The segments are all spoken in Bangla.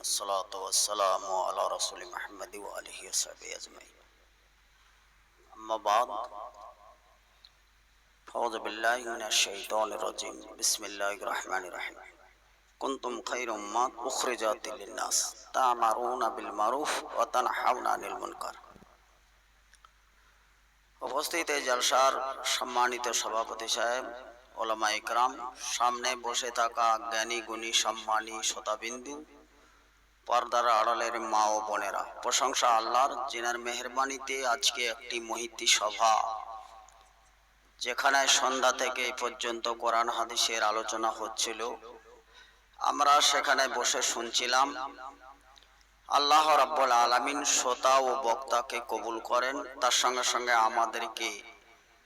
الصلاة والسلام على رسول محمد وآله وصحبه أجمعين أما بعد أعوذ بالله من الشيطان الرجيم بسم الله الرحمن الرحيم كنتم خير أمة أخرجت للناس تأمرون بالمعروف وتنهون عن المنكر উপস্থিত এই জলসার সম্মানিত সভাপতি সাহেব, ওলামা ইকরাম, সামনে বসে থাকা জ্ঞানী গুণী সম্মানী শ্রোতাবিন্দু, পর্দার আড়ালের মা ও বোনেরা, প্রশংসা আল্লাহর, যিনার মেহেরবানিতে আজকে একটি মহিতী সভা, যেখানে সন্ধ্যা থেকে এই পর্যন্ত কোরআন হাদিসের আলোচনা হচ্ছিল, আমরা সেখানে বসে শুনছিলাম। আল্লাহ রাব্বুল আলামিন শ্রোতা ও বক্তাকে কবুল করেন, তার সঙ্গে সঙ্গে আমাদেরকে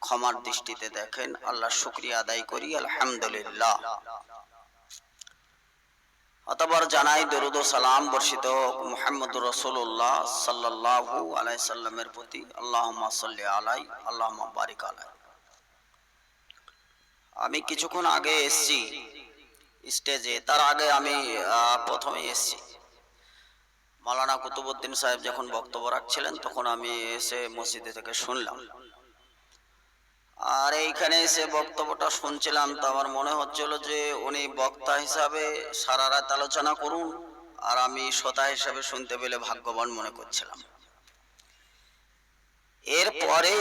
ক্ষমার দৃষ্টিতে দেখেন। আল্লাহ শুকরিয়া আদায় করি, আলহামদুলিল্লাহ। অতঃপর জানাই দরুদ ও সালাম বর্ষিত মুহাম্মদুর রাসূলুল্লাহ সাল্লাল্লাহু আলাইহি সাল্লামের প্রতি। আল্লাহুম্মা সাল্লি আলাই, আল্লাহুম্মা বারিক আলাই। আমি কিছুক্ষণ আগে এসেছি স্টেজে, তার আগে আমি প্রথমে এসেছি। মাওলানা কুতুবউদ্দিন সাহেব যখন বক্তব্য রাখছিলেন তখন আমি এসে মসজিদে থেকে শুনলাম, আর এইখানে এসে বক্তব্যটা শুনছিলাম, তো আমার মনে হচ্ছিল যে উনি বক্তা হিসাবে সারা রাত আলোচনা করুন, আর আমি শ্রোতা হিসাবে শুনতে পেলে ভাগ্যবান মনে করছিলাম। এরপরে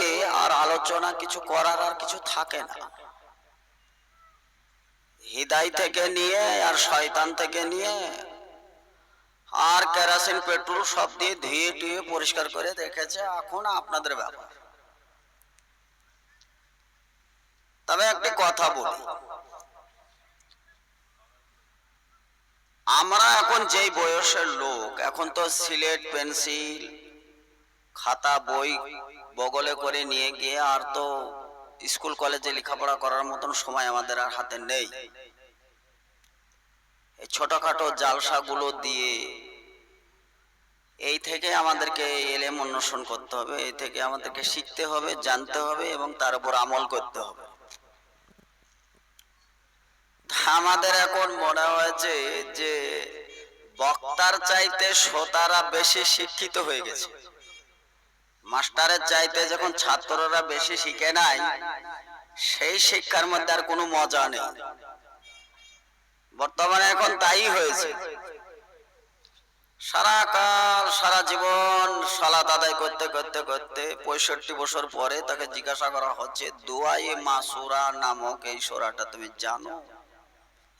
আর আলোচনা কিছু করার আর কিছু থাকে না। হিদায় থেকে নিয়ে আর শয়তান থেকে নিয়ে আর কেরোসিন পেট্রোল সব দিয়ে ধুয়ে টুয়ে পরিষ্কার করে রেখেছে। এখন আপনাদের ব্যাপার। তবে একটি কথা বলি, আমরা এখন যেই বয়সের লোক, এখন তো সিলেট পেন্সিল খাতা বই বগলে করে নিয়ে গিয়ে আর তো স্কুল কলেজে লেখাপড়া করার মতন সময় আমাদের আর হাতে নেই। এই ছোটখাটো জালসাগুলো দিয়ে এই থেকে আমাদেরকে এলেম অন্বেষণ করতে হবে, এই থেকে আমাদেরকে শিখতে হবে, জানতে হবে এবং তার উপর আমল করতে হবে। আমাদের এখন মনে হয়েছে যে বক্তার চাইতে শ্রোতারা বেশি শিক্ষিত হয়ে গেছে। মাস্টারের চাইতে যখন ছাত্ররা বেশি শিখে নাই, সেই শিক্ষার মধ্যে আর কোনো মজা নেই। বর্তমানে এখন তাই হয়েছে। সারা কাল সারা জীবন সালাত আদায় করতে করতে করতে 65 বছর পরে তাকে জিজ্ঞাসা করা হচ্ছে, দোয়ায়ে মাসুরা নামক এই সূরাটা তুমি জানো?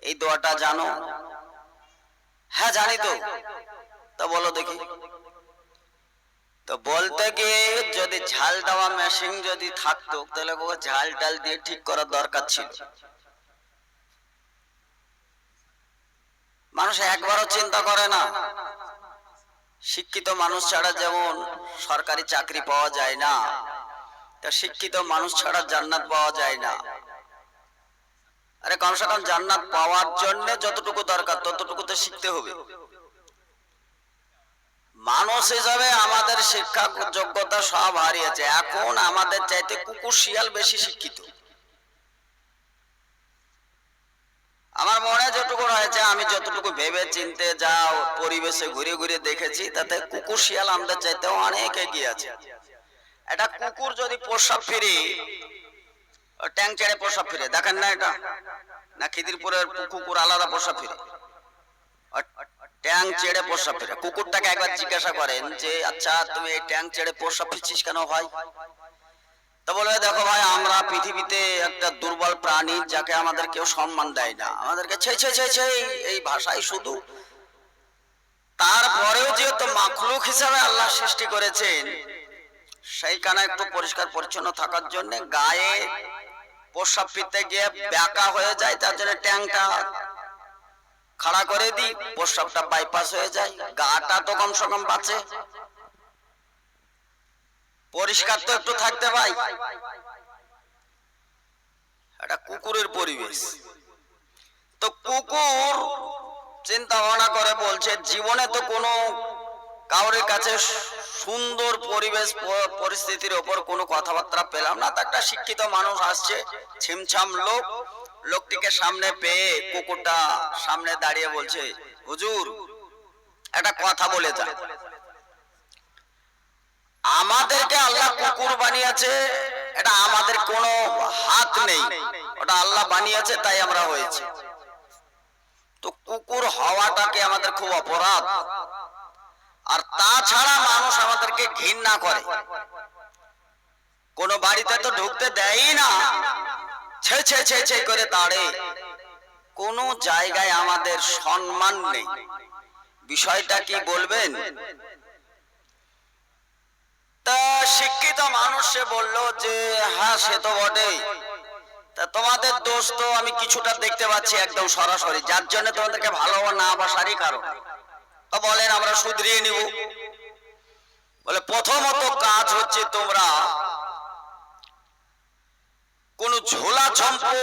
এই দোয়াটা জানো? হ্যাঁ জানি। তো বলো দেখি। তো বলতে গিয়ে যদি ঝাল দেওয়া মেশিন যদি থাকতো তাহলে ঝাল ডাল দিয়ে ঠিক করার দরকার ছিল। মানুষ একবারও চিন্তা করে না। শিক্ষিত মানুষ ছাড়া যেমন সরকারি চাকরি পাওয়া যায় না, তা শিক্ষিত মানুষ ছাড়া জান্নাত পাওয়া যায় না। আরে কমসে কম জান্নাত পাওয়ার জন্য যতটুকু দরকার ততটুকু তো শিখতে হবে। মানুষ হিসাবে আমাদের শিক্ষা যোগ্যতা সব হারিয়েছে। এখন আমাদের চাইতে কুকুর শিয়াল বেশি শিক্ষিত। আমার মনে যতটুকু রয়েছে, আমি যতটুকু ভেবে চিনতে যাও পরিবেশে ঘুরে ঘুরে দেখেছি, তাতে কুকুর শিয়াল আমাদের চাইতে অনেক এগিয়ে আছে। এটা কুকুর যদি প্রস্রাব ফিরে, ট্যাং ছেড়ে প্রস্রাব ফিরে, দেখেন না? এটা না খিদিরপুরের কুকুর আলাদা প্রস্রাব ফিরে, ট্যাং ছেড়ে প্রস্রাব ফিরে। কুকুরটাকে একবার জিজ্ঞাসা করেন যে আচ্ছা তুমি এই ট্যাং ছেড়ে প্রস্রাব ফিরছিস কেন ভাই? তো বলবে, দেখো ভাই, আমরা পৃথিবীতে একটা দুর্বল প্রাণী, যাকে আমাদের কেউ সম্মান দেয় না, আমাদেরকে ছে ছে ছে ছে এই ভাষাই শুধু। তারপরেও যেহেতু মাখলুক হিসাবে আল্লাহ সৃষ্টি করেছেন, সেইখানে একটু পরিষ্কার পরিচ্ছন্ন থাকার জন্য গায়ে প্রস্রাব ফিরতে গিয়ে ব্যাকা হয়ে যায়, তার জন্য ট্যাংটা খাড়া করে দিই, প্রস্রাবটা বাইপাস হয়ে যায়, গাটা তো কমসে কম বাঁচে। পরিষ্কার তো একটু থাকতে ভাই। এটা কুকুরের পরিবেশ। তো কুকুর চিন্তা ভাবনা করে বলছে, জীবনে তো কোনো কাউরের কাছে সুন্দর পরিবেশ পরিস্থিতির ওপর কোনো কথাবার্তা পেলাম না। তা একটা শিক্ষিত মানুষ আসছে, ছিমছাম লোক, লোকটিকে সামনে পেয়ে কুকুরটা সামনে দাঁড়িয়ে বলছে, হুজুর একটা কথা বলে যায়, আমাদেরকে আল্লাহ কুকুর বানিয়েছে, এটা আমাদের কোনো হাত নেই, ওটা আল্লাহ বানিয়েছে তাই আমরা হয়েছি। তো কুকুর হওয়াটাকে আমাদের খুব অপরাধ। আর তাছাড়া মানুষ আমাদেরকে ঘৃণা করে, কোন বাড়িতে তো ঢুকতে দেয়ই না, ছে ছে ছে ছে করে তাড়ে। কোন জায়গায় আমাদের সম্মান নেই। বিষয়টা কি বলবেন? তা শিক্ষিত মানুষ সে বলল যে হ্যাঁ সে তো বটেই। তা তোমাদের দোষ তো আমি কিছুটা দেখতে পাচ্ছি একদম সরাসরি, যার জন্য তোমাদেরকে ভালো না বাসারই কারণ। তো বলেন আমরা শুধরিয়ে নিব। বলে প্রথমত কাজ হচ্ছে তোমরা কোন ঝোলা ঝম্পু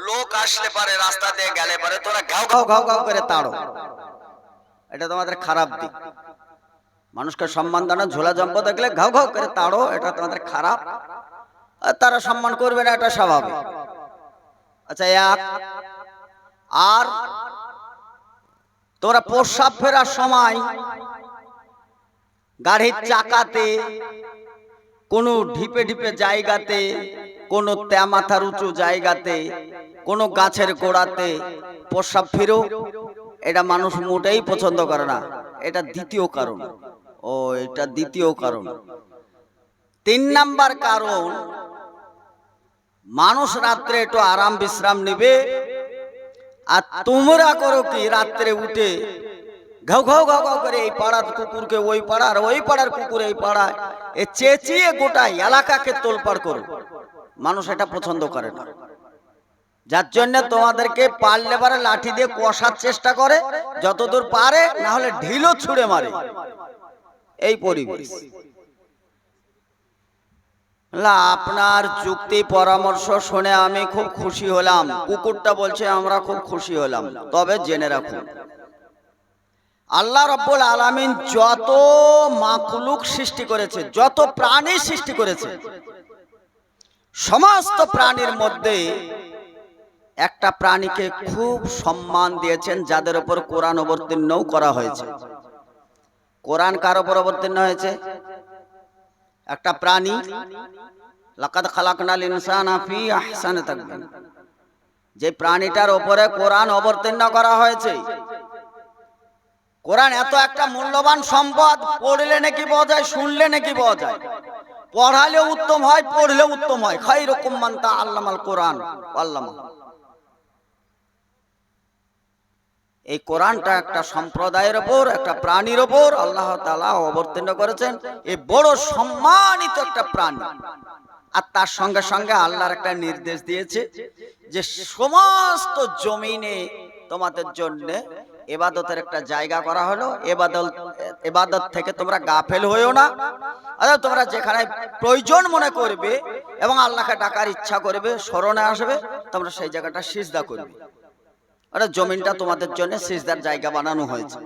লোক আসলে পারে, রাস্তা দিয়ে গেলে পারে, তোরা ঘাউ ঘাউ ঘাউ ঘাউ করে তাড়ো, এটা তোমাদের খারাপ দিক। মানুষকে সম্মান দাও না, ঝোলা ঝম্প দেখলে ঘাউ ঘাউ করে তাড়ো, এটা তোমাদের খারাপ। আর তারা সম্মান করবে না, এটা স্বাভাবিক। আচ্ছা এক, আর তোমরা প্রস্রাব ফেরার সময় গাড়ির চাকাতে, কোন ঢিপে ঢিপে জায়গাতে, কোন মাথার উঁচু জায়গাতে, কোন গাছের গোড়াতে প্রস্রাব ফিরো, এটা মানুষ মোটেই পছন্দ করে না। এটা দ্বিতীয় কারণ। ও এটা দ্বিতীয় কারণ। 3 নাম্বার কারণ, মানুষ রাত্রে একটু আরাম বিশ্রাম নেবে, আর তোমরা করো কি রাত্রে উঠে ঘাউ ঘাউ ঘাউ ঘাউ করে এই পাড়ার কুকুরকে ওই পাড়া, আর ওই পাড়ার কুকুর এই পাড়ায়, এ চেঁচিয়ে গোটা এলাকাকে তোলপাড় করো। মানুষ এটা পছন্দ করে না, যার জন্য তোমাদেরকে পারলে পারে লাঠি দিয়ে কষার চেষ্টা করে, যতদূর পারে, না হলে ঢিলও ছুঁড়ে মারে। এই পরিবেশ। আপনার যুক্তি পরামর্শ শুনে আমি খুব খুশি হলাম। কুকুরটা বলছে আমরা খুব খুশি হলাম। তবে জেনে রাখুন, আল্লাহ রাব্বুল আলামিন যত মাখলুক সৃষ্টি করেছে, যত প্রাণী সৃষ্টি করেছে, সমস্ত প্রাণীর মধ্যে একটা প্রাণীকে খুব সম্মান দিয়েছেন, যাদের উপর কোরআন অবতীর্ণও করা হয়েছে। কোরআন কার উপর অবতীর্ণ হয়েছে? একটা প্রাণী, লাকাদ খালাকনাল ইনসানা ফি আহসানি তাকওয়িম, যে প্রাণীটার উপরে কোরআন অবতীর্ণ করা হয়েছে। কোরআন এত একটা মূল্যবান সম্পদ, পড়লে নাকি পাওয়া যায়, শুনলে নাকি পাওয়া যায়। পড়ালেও উত্তম হয়, পড়লেও উত্তম হয়। খায়রুকুম মান তাআল্লামাল কোরআন আল্লামা। এই কোরআনটা একটা সম্প্রদায়ের উপর, একটা প্রাণীর উপর আল্লাহ তাআলা অবতীর্ণ করেছেন। এই বড় সম্মানিত একটা প্রাণী। আর তার সঙ্গে সঙ্গে আল্লাহর একটা নির্দেশ দিয়েছে যে সমস্ত জমিনে তোমাদের জন্য ইবাদতের একটা জায়গা করা হলো। ইবাদত থেকে তোমরা গাফেল হইও না। অর্থাৎ তোমরা যেখানে প্রয়োজন মনে করবে এবং আল্লাহকে ডাকার ইচ্ছা করবে, স্মরণে আসবে, তোমরা সেই জায়গাটা সিজদা করবে। অর্থাৎ জমিনটা তোমাদের জন্য সিজদার জায়গা বানানো হয়েছে।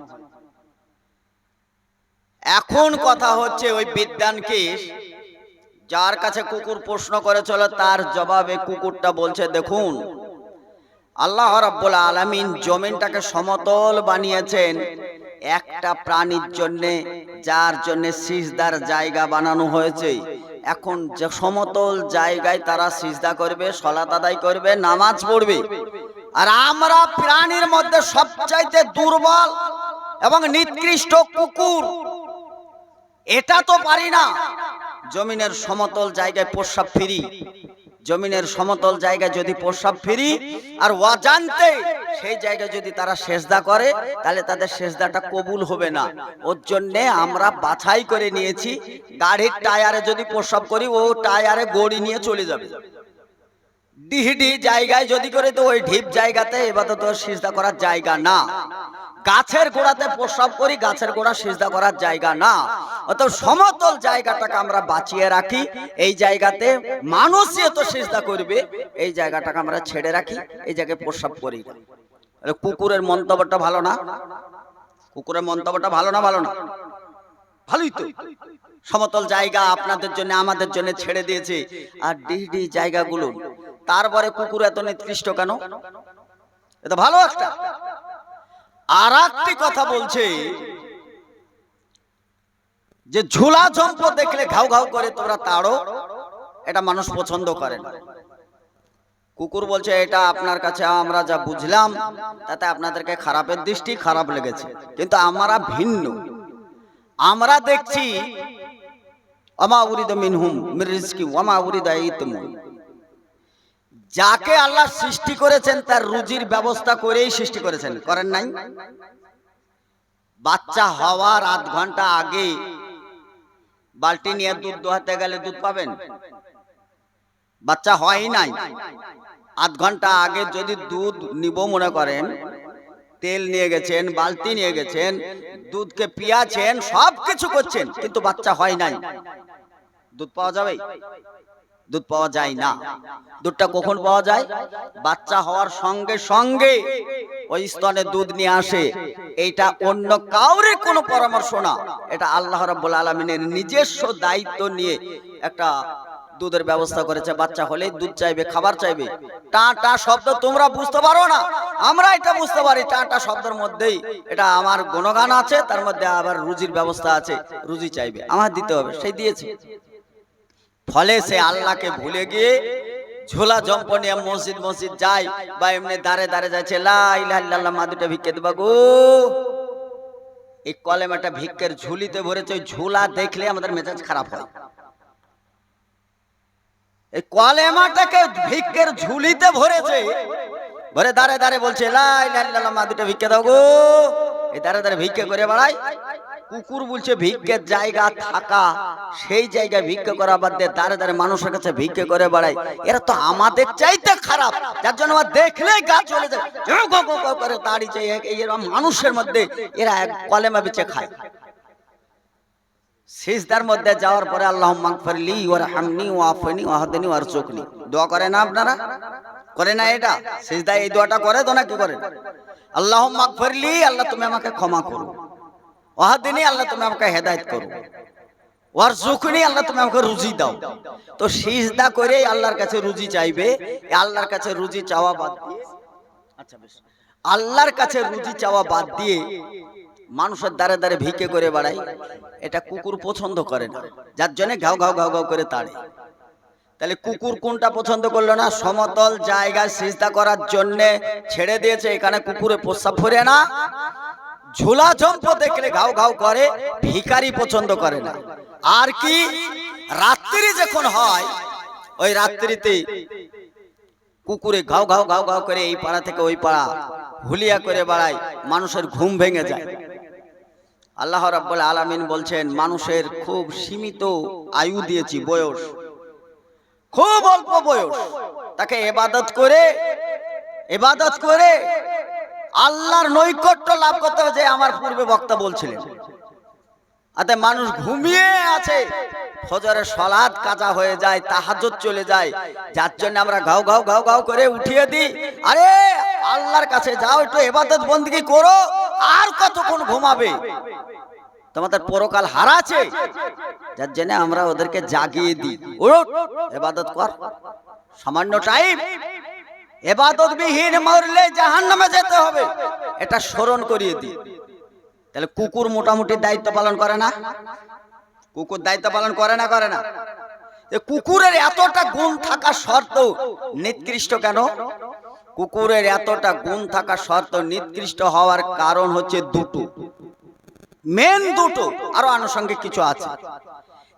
এখন কথা হচ্ছে, ওই বিদ্বানকে যার কাছে কুকুর প্রশ্ন করেছিল, তার জবাবে কুকুরটা বলছে, দেখুন আল্লাহ রাব্বুল আলামিন জমিনটাকে সমতল বানিয়েছেন একটা প্রাণীর জন্য, যার জন্য সিজদার জায়গা বানানো হয়েছে। এখন যে সমতল জায়গায় তারা সিজদা করবে, সালাত আদায় করবে, নামাজ পড়বে। আর আমরা প্রাণীর মধ্যে সবচাইতে দুর্বল এবং নিকৃষ্ট কুকুর, এটা তো পারি না জমিনের সমতল জায়গায় প্রস্রাব ফিরি। জমিনের সমতল জায়গায় যদি প্রস্রাব ফিরি আর অজান্তে সেই জায়গায় যদি তারা সেজদা করে, তাহলে তাদের সেজদাটা কবুল হবে না। ওর জন্য আমরা বাছাই করে নিয়েছি, গাড়ির টায়ারে যদি প্রস্রাব করি, ও টায়ারে গড়ি নিয়ে চলে যাবে। ডিহিডি জায়গায় যদি করে, তো ওই ঢিপ জায়গাতে ইবাদত সিজদা করার জায়গা না। গাছের গোড়াতে প্রস্রাব করি, গাছের গোড়া সিজদা করার জায়গা না। অত সমতল জায়গাটাকে আমরা বাঁচিয়ে রাখি। এই জায়গাতে মানুষই তো সিজদা করবে, এই জায়গাটাকে আমরা ছেড়ে রাখি, এই জায়গায় প্রস্রাব করি। কুকুরের মন্তব্যটা ভালো না? কুকুরের মন্তব্যটা ভালো না? ভালো না? ভালোই তো। সমতল জায়গা আপনাদের জন্য, আমাদের জন্য ছেড়ে দিয়েছে। আর ডিডি জায়গাগুলো, তারপরে কুকুর এত নিকৃষ্ট কেন? এটা ভালো একটা। আর একটি কথা বলছে যে ঝোলা ঝম্প দেখলে ঘাউ ঘাউ করে তোমরা তাড়ো, এটা মানুষ পছন্দ করে না। কুকুর বলছে এটা আপনার কাছে আমরা যা বুঝলাম তাতে আপনাদেরকে খারাপের দৃষ্টি, খারাপ লেগেছে, কিন্তু আমরা ভিন্ন। আমরা দেখছি ওমা উরিদু মিনহুম মির রিজকি ওমা উরিদা ইতমুন, যাকে আল্লাহ সৃষ্টি করেছেন তার রুজির ব্যবস্থা করেই সৃষ্টি করেছেন, করেন নাই? বাচ্চা হওয়ার আধ ঘন্টা আগে বালতি নিয়ে দুধ দোহাতে গেলে দুধ পাবেন? বাচ্চা হয় নাই, আধ ঘন্টা আগে যদি দুধ নিব মনে করেন, তেল নিয়ে গেছেন, বালতি নিয়ে গেছেন, দুধকে পিয়াছেন, সব কিছু করছেন, কিন্তু বাচ্চা হয় নাই, দুধ পাওয়া যাবে? দুধ পাওয়া যায় না। দুধটা কখন পাওয়া যায়? বাচ্চা হওয়ার সঙ্গে সঙ্গে ওই স্তনে দুধ নিয়ে আসে। এইটা অন্য কাউরে কোনো পরামর্শ না, এটা আল্লাহ রাব্বুল আলামিনের নিজস্ব দায়িত্ব নিয়ে একটা দুধের ব্যবস্থা করেছে। বাচ্চা হলেই দুধ চাইবে, খাবার চাইবে। টা টা শব্দ তোমরা বুঝতে পারো না, আমরা এটা বুঝতে পারি। টা টা শব্দের মধ্যেই এটা আমার গুণগান আছে, তার মধ্যে আবার রুজির ব্যবস্থা আছে। রুজি চাইবে, আমার দিতে হবে, সেই দিয়েছে। ফলে সে আল্লাহকে ভুলে গিয়ে ঝোলা জম্প নিয়ে মসজিদ মসজিদ যায়, বা এমনি দাঁড়ে দাঁড়ে যাচ্ছে, লা ইলাহা ইল্লাল্লাহ, মা দুটো ভিক্ষে দেবা গো। এই কলেমাটা ভিক্ষের ঝুলিতে ভরেছে, ওই ঝোলা দেখলে আমাদের মেজাজ খারাপ হয়। এই কলেমাটাকে ভিক্ষের ঝুলিতে ভরেছে, ভরে দাঁড়ে দাঁড়ে বলছে লা ইলাহা ইল্লাল্লাহ, মা দুটো ভিক্ষে দাও গো। এই দাঁড়ে দাঁড়ে ভিক্ষে করে বেড়ায়। কুকুর বলছে ভিক্ষের জায়গা থাকা, সেই জায়গায় ভিক্ষে করা বাদ দিয়ে দাঁড়ে দাঁড়ে মানুষের কাছে ভিক্ষে করে বেড়ায়। এরা তো আমাদের চাইতে খারাপ, যার জন্য আমার দেখলেই গা চলে যায়, করে দাঁড়িয়েছে। মানুষের মধ্যে এরা এক কলেমা বেচে খায়। সিজদার মধ্যে যাওয়ার পরে আল্লাহুম্মা গফিরলি ওয়ারহামনি ওয়াফিনি ওয়াহদিনি ওয়ারযুকনি দোয়া করে না আপনারা? করে না? এটা সিজদায় এই দোয়াটা করে তো না? কি করে? আল্লাহুম্মা গফিরলি, আল্লাহ তুমি আমাকে ক্ষমা করো, ওয়াহদিনি, আল্লাহ তুমি আমাকে হেদায়েত করো, ওয়ারযুকনি, আল্লাহ তুমি আমাকে রুজি দাও। তো সিজদা করে আল্লাহর কাছে রুজি চাইবে। আল্লাহর কাছে রুজি চাওয়া বাদ দিয়ে, আচ্ছা বেশ, আল্লাহর কাছে রুজি চাওয়া বাদ দিয়ে মানুষের দ্বারে দ্বারে ভিক্ষে করে বেড়ায়। এটা কুকুর পছন্দ করে না, যার জন্য ঘাউ ঘাউ ঘাউ ঘাউ করে তাড়ে। তাহলে কুকুর কোনটা পছন্দ করলো না? সমতল জায়গায় সিজদা করার জন্য ছেড়ে দিয়েছে, এখানে কুকুরে প্রস্রাব ফেরে না। ঝোলা ঝম্প দেখলে ঘাউ ঘাউ করে, ভিখারি পছন্দ করে না। আর কি, রাত্রি যখন হয়, ওই রাত্রিতে কুকুরে ঘাউ ঘাউ ঘাউ ঘাউ করে এই পাড়া থেকে ওই পাড়া হুলিয়া করে বেড়ায়, মানুষের ঘুম ভেঙে যায়। আল্লাহ রাব্বুল আলামিন বলছেন মানুষের খুব সীমিত আয়ু দিয়েছি, বয়স খুব অল্প বয়স, তাকে ইবাদত করে আল্লাহর নৈকট্য লাভ করতে হবে। যে আমার পূর্বে বক্তা বলছিলেন, আতে মানুষ ঘুমিয়ে আছে, ফজরের সালাত কাজা হয়ে যায়, তাহাজ্জুদ চলে যায়, যার জন্য আমরা ঘাউ ঘাউ ঘাউ ঘাউ করে উঠিয়ে দিই। আরে আল্লাহর কাছে যাও, একটু ইবাদত বندگی করো, আর কতক্ষণ ঘুমাবে? তোমাদের পরকাল হারাছে, যার জন্য আমরা ওদেরকে জাগিয়ে দিই, উঠ ইবাদত কর, সামান্য টাইম। ইবাদত বিহীন মরলে জাহান্নামে যেতে হবে, এটা স্মরণ করিয়ে দিই। তাহলে কুকুর মোটামুটি দায়িত্ব পালন করে না? কুকুর দায়িত্ব পালন করে না? করে না? কুকুরের এতটা গুণ থাকা সত্ত্বেও নিকৃষ্ট কেন? কুকুরের এতটা গুণ থাকা সত্ত্বেও নিকৃষ্ট হওয়ার কারণ হচ্ছে দুটো, মেন দুটো, আরো আনুষঙ্গিক কিছু আছে।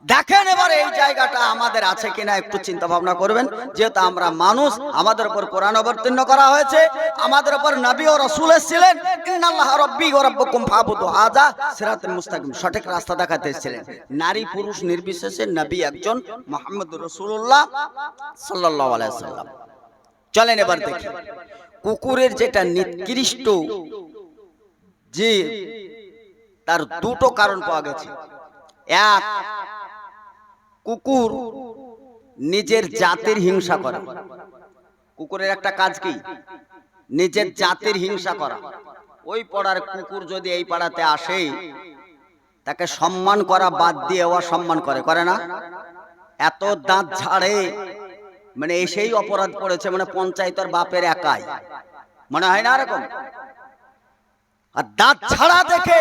দেখেন এবার এই জায়গাটা আমাদের আছে কিনা একটু চিন্তা ভাবনা করবেন। যেহেতু আমরা মানুষ, আমাদের উপর কোরআন অবতীর্ণ করা হয়েছে, আমাদের উপর নবী ও রাসূল এসেছিলেন, ইন্নাল্লাহ রাব্বি ওয়া রাব্বুকুম ফাবুদু, হাযা সিরাতুল মুস্তাকিম, সঠিক রাস্তা দেখাতে এসেছিলেন। নারী পুরুষ নির্বিশেষে নবী একজন, মুহাম্মদুর রাসূলুল্লাহ সাল্লাল্লাহু আলাইহি ওয়াসাল্লাম। চলেন এবার দেখি কুকুরের যেটা নিকৃষ্ট, যে তার দুটো কারণ পাওয়া গেছে। এক, কুকুর নিজের জাতির হিংসা করে। কুকুরের একটা কাজ কি? নিজের জাতির হিংসা করা। ওই পাড়ার কুকুর যদি এই পাড়াতে আসে, তাকে সম্মান করা বাদ দিয়ে অসম্মান করে, করে না? এত দাঁত ঝাড়ে, মানে এসেই অপরাধ করেছে, মানে পঞ্চায়েতের বাপের একাই, মনে হয় না এরকম? আর দাঁত ছাড়া দেখে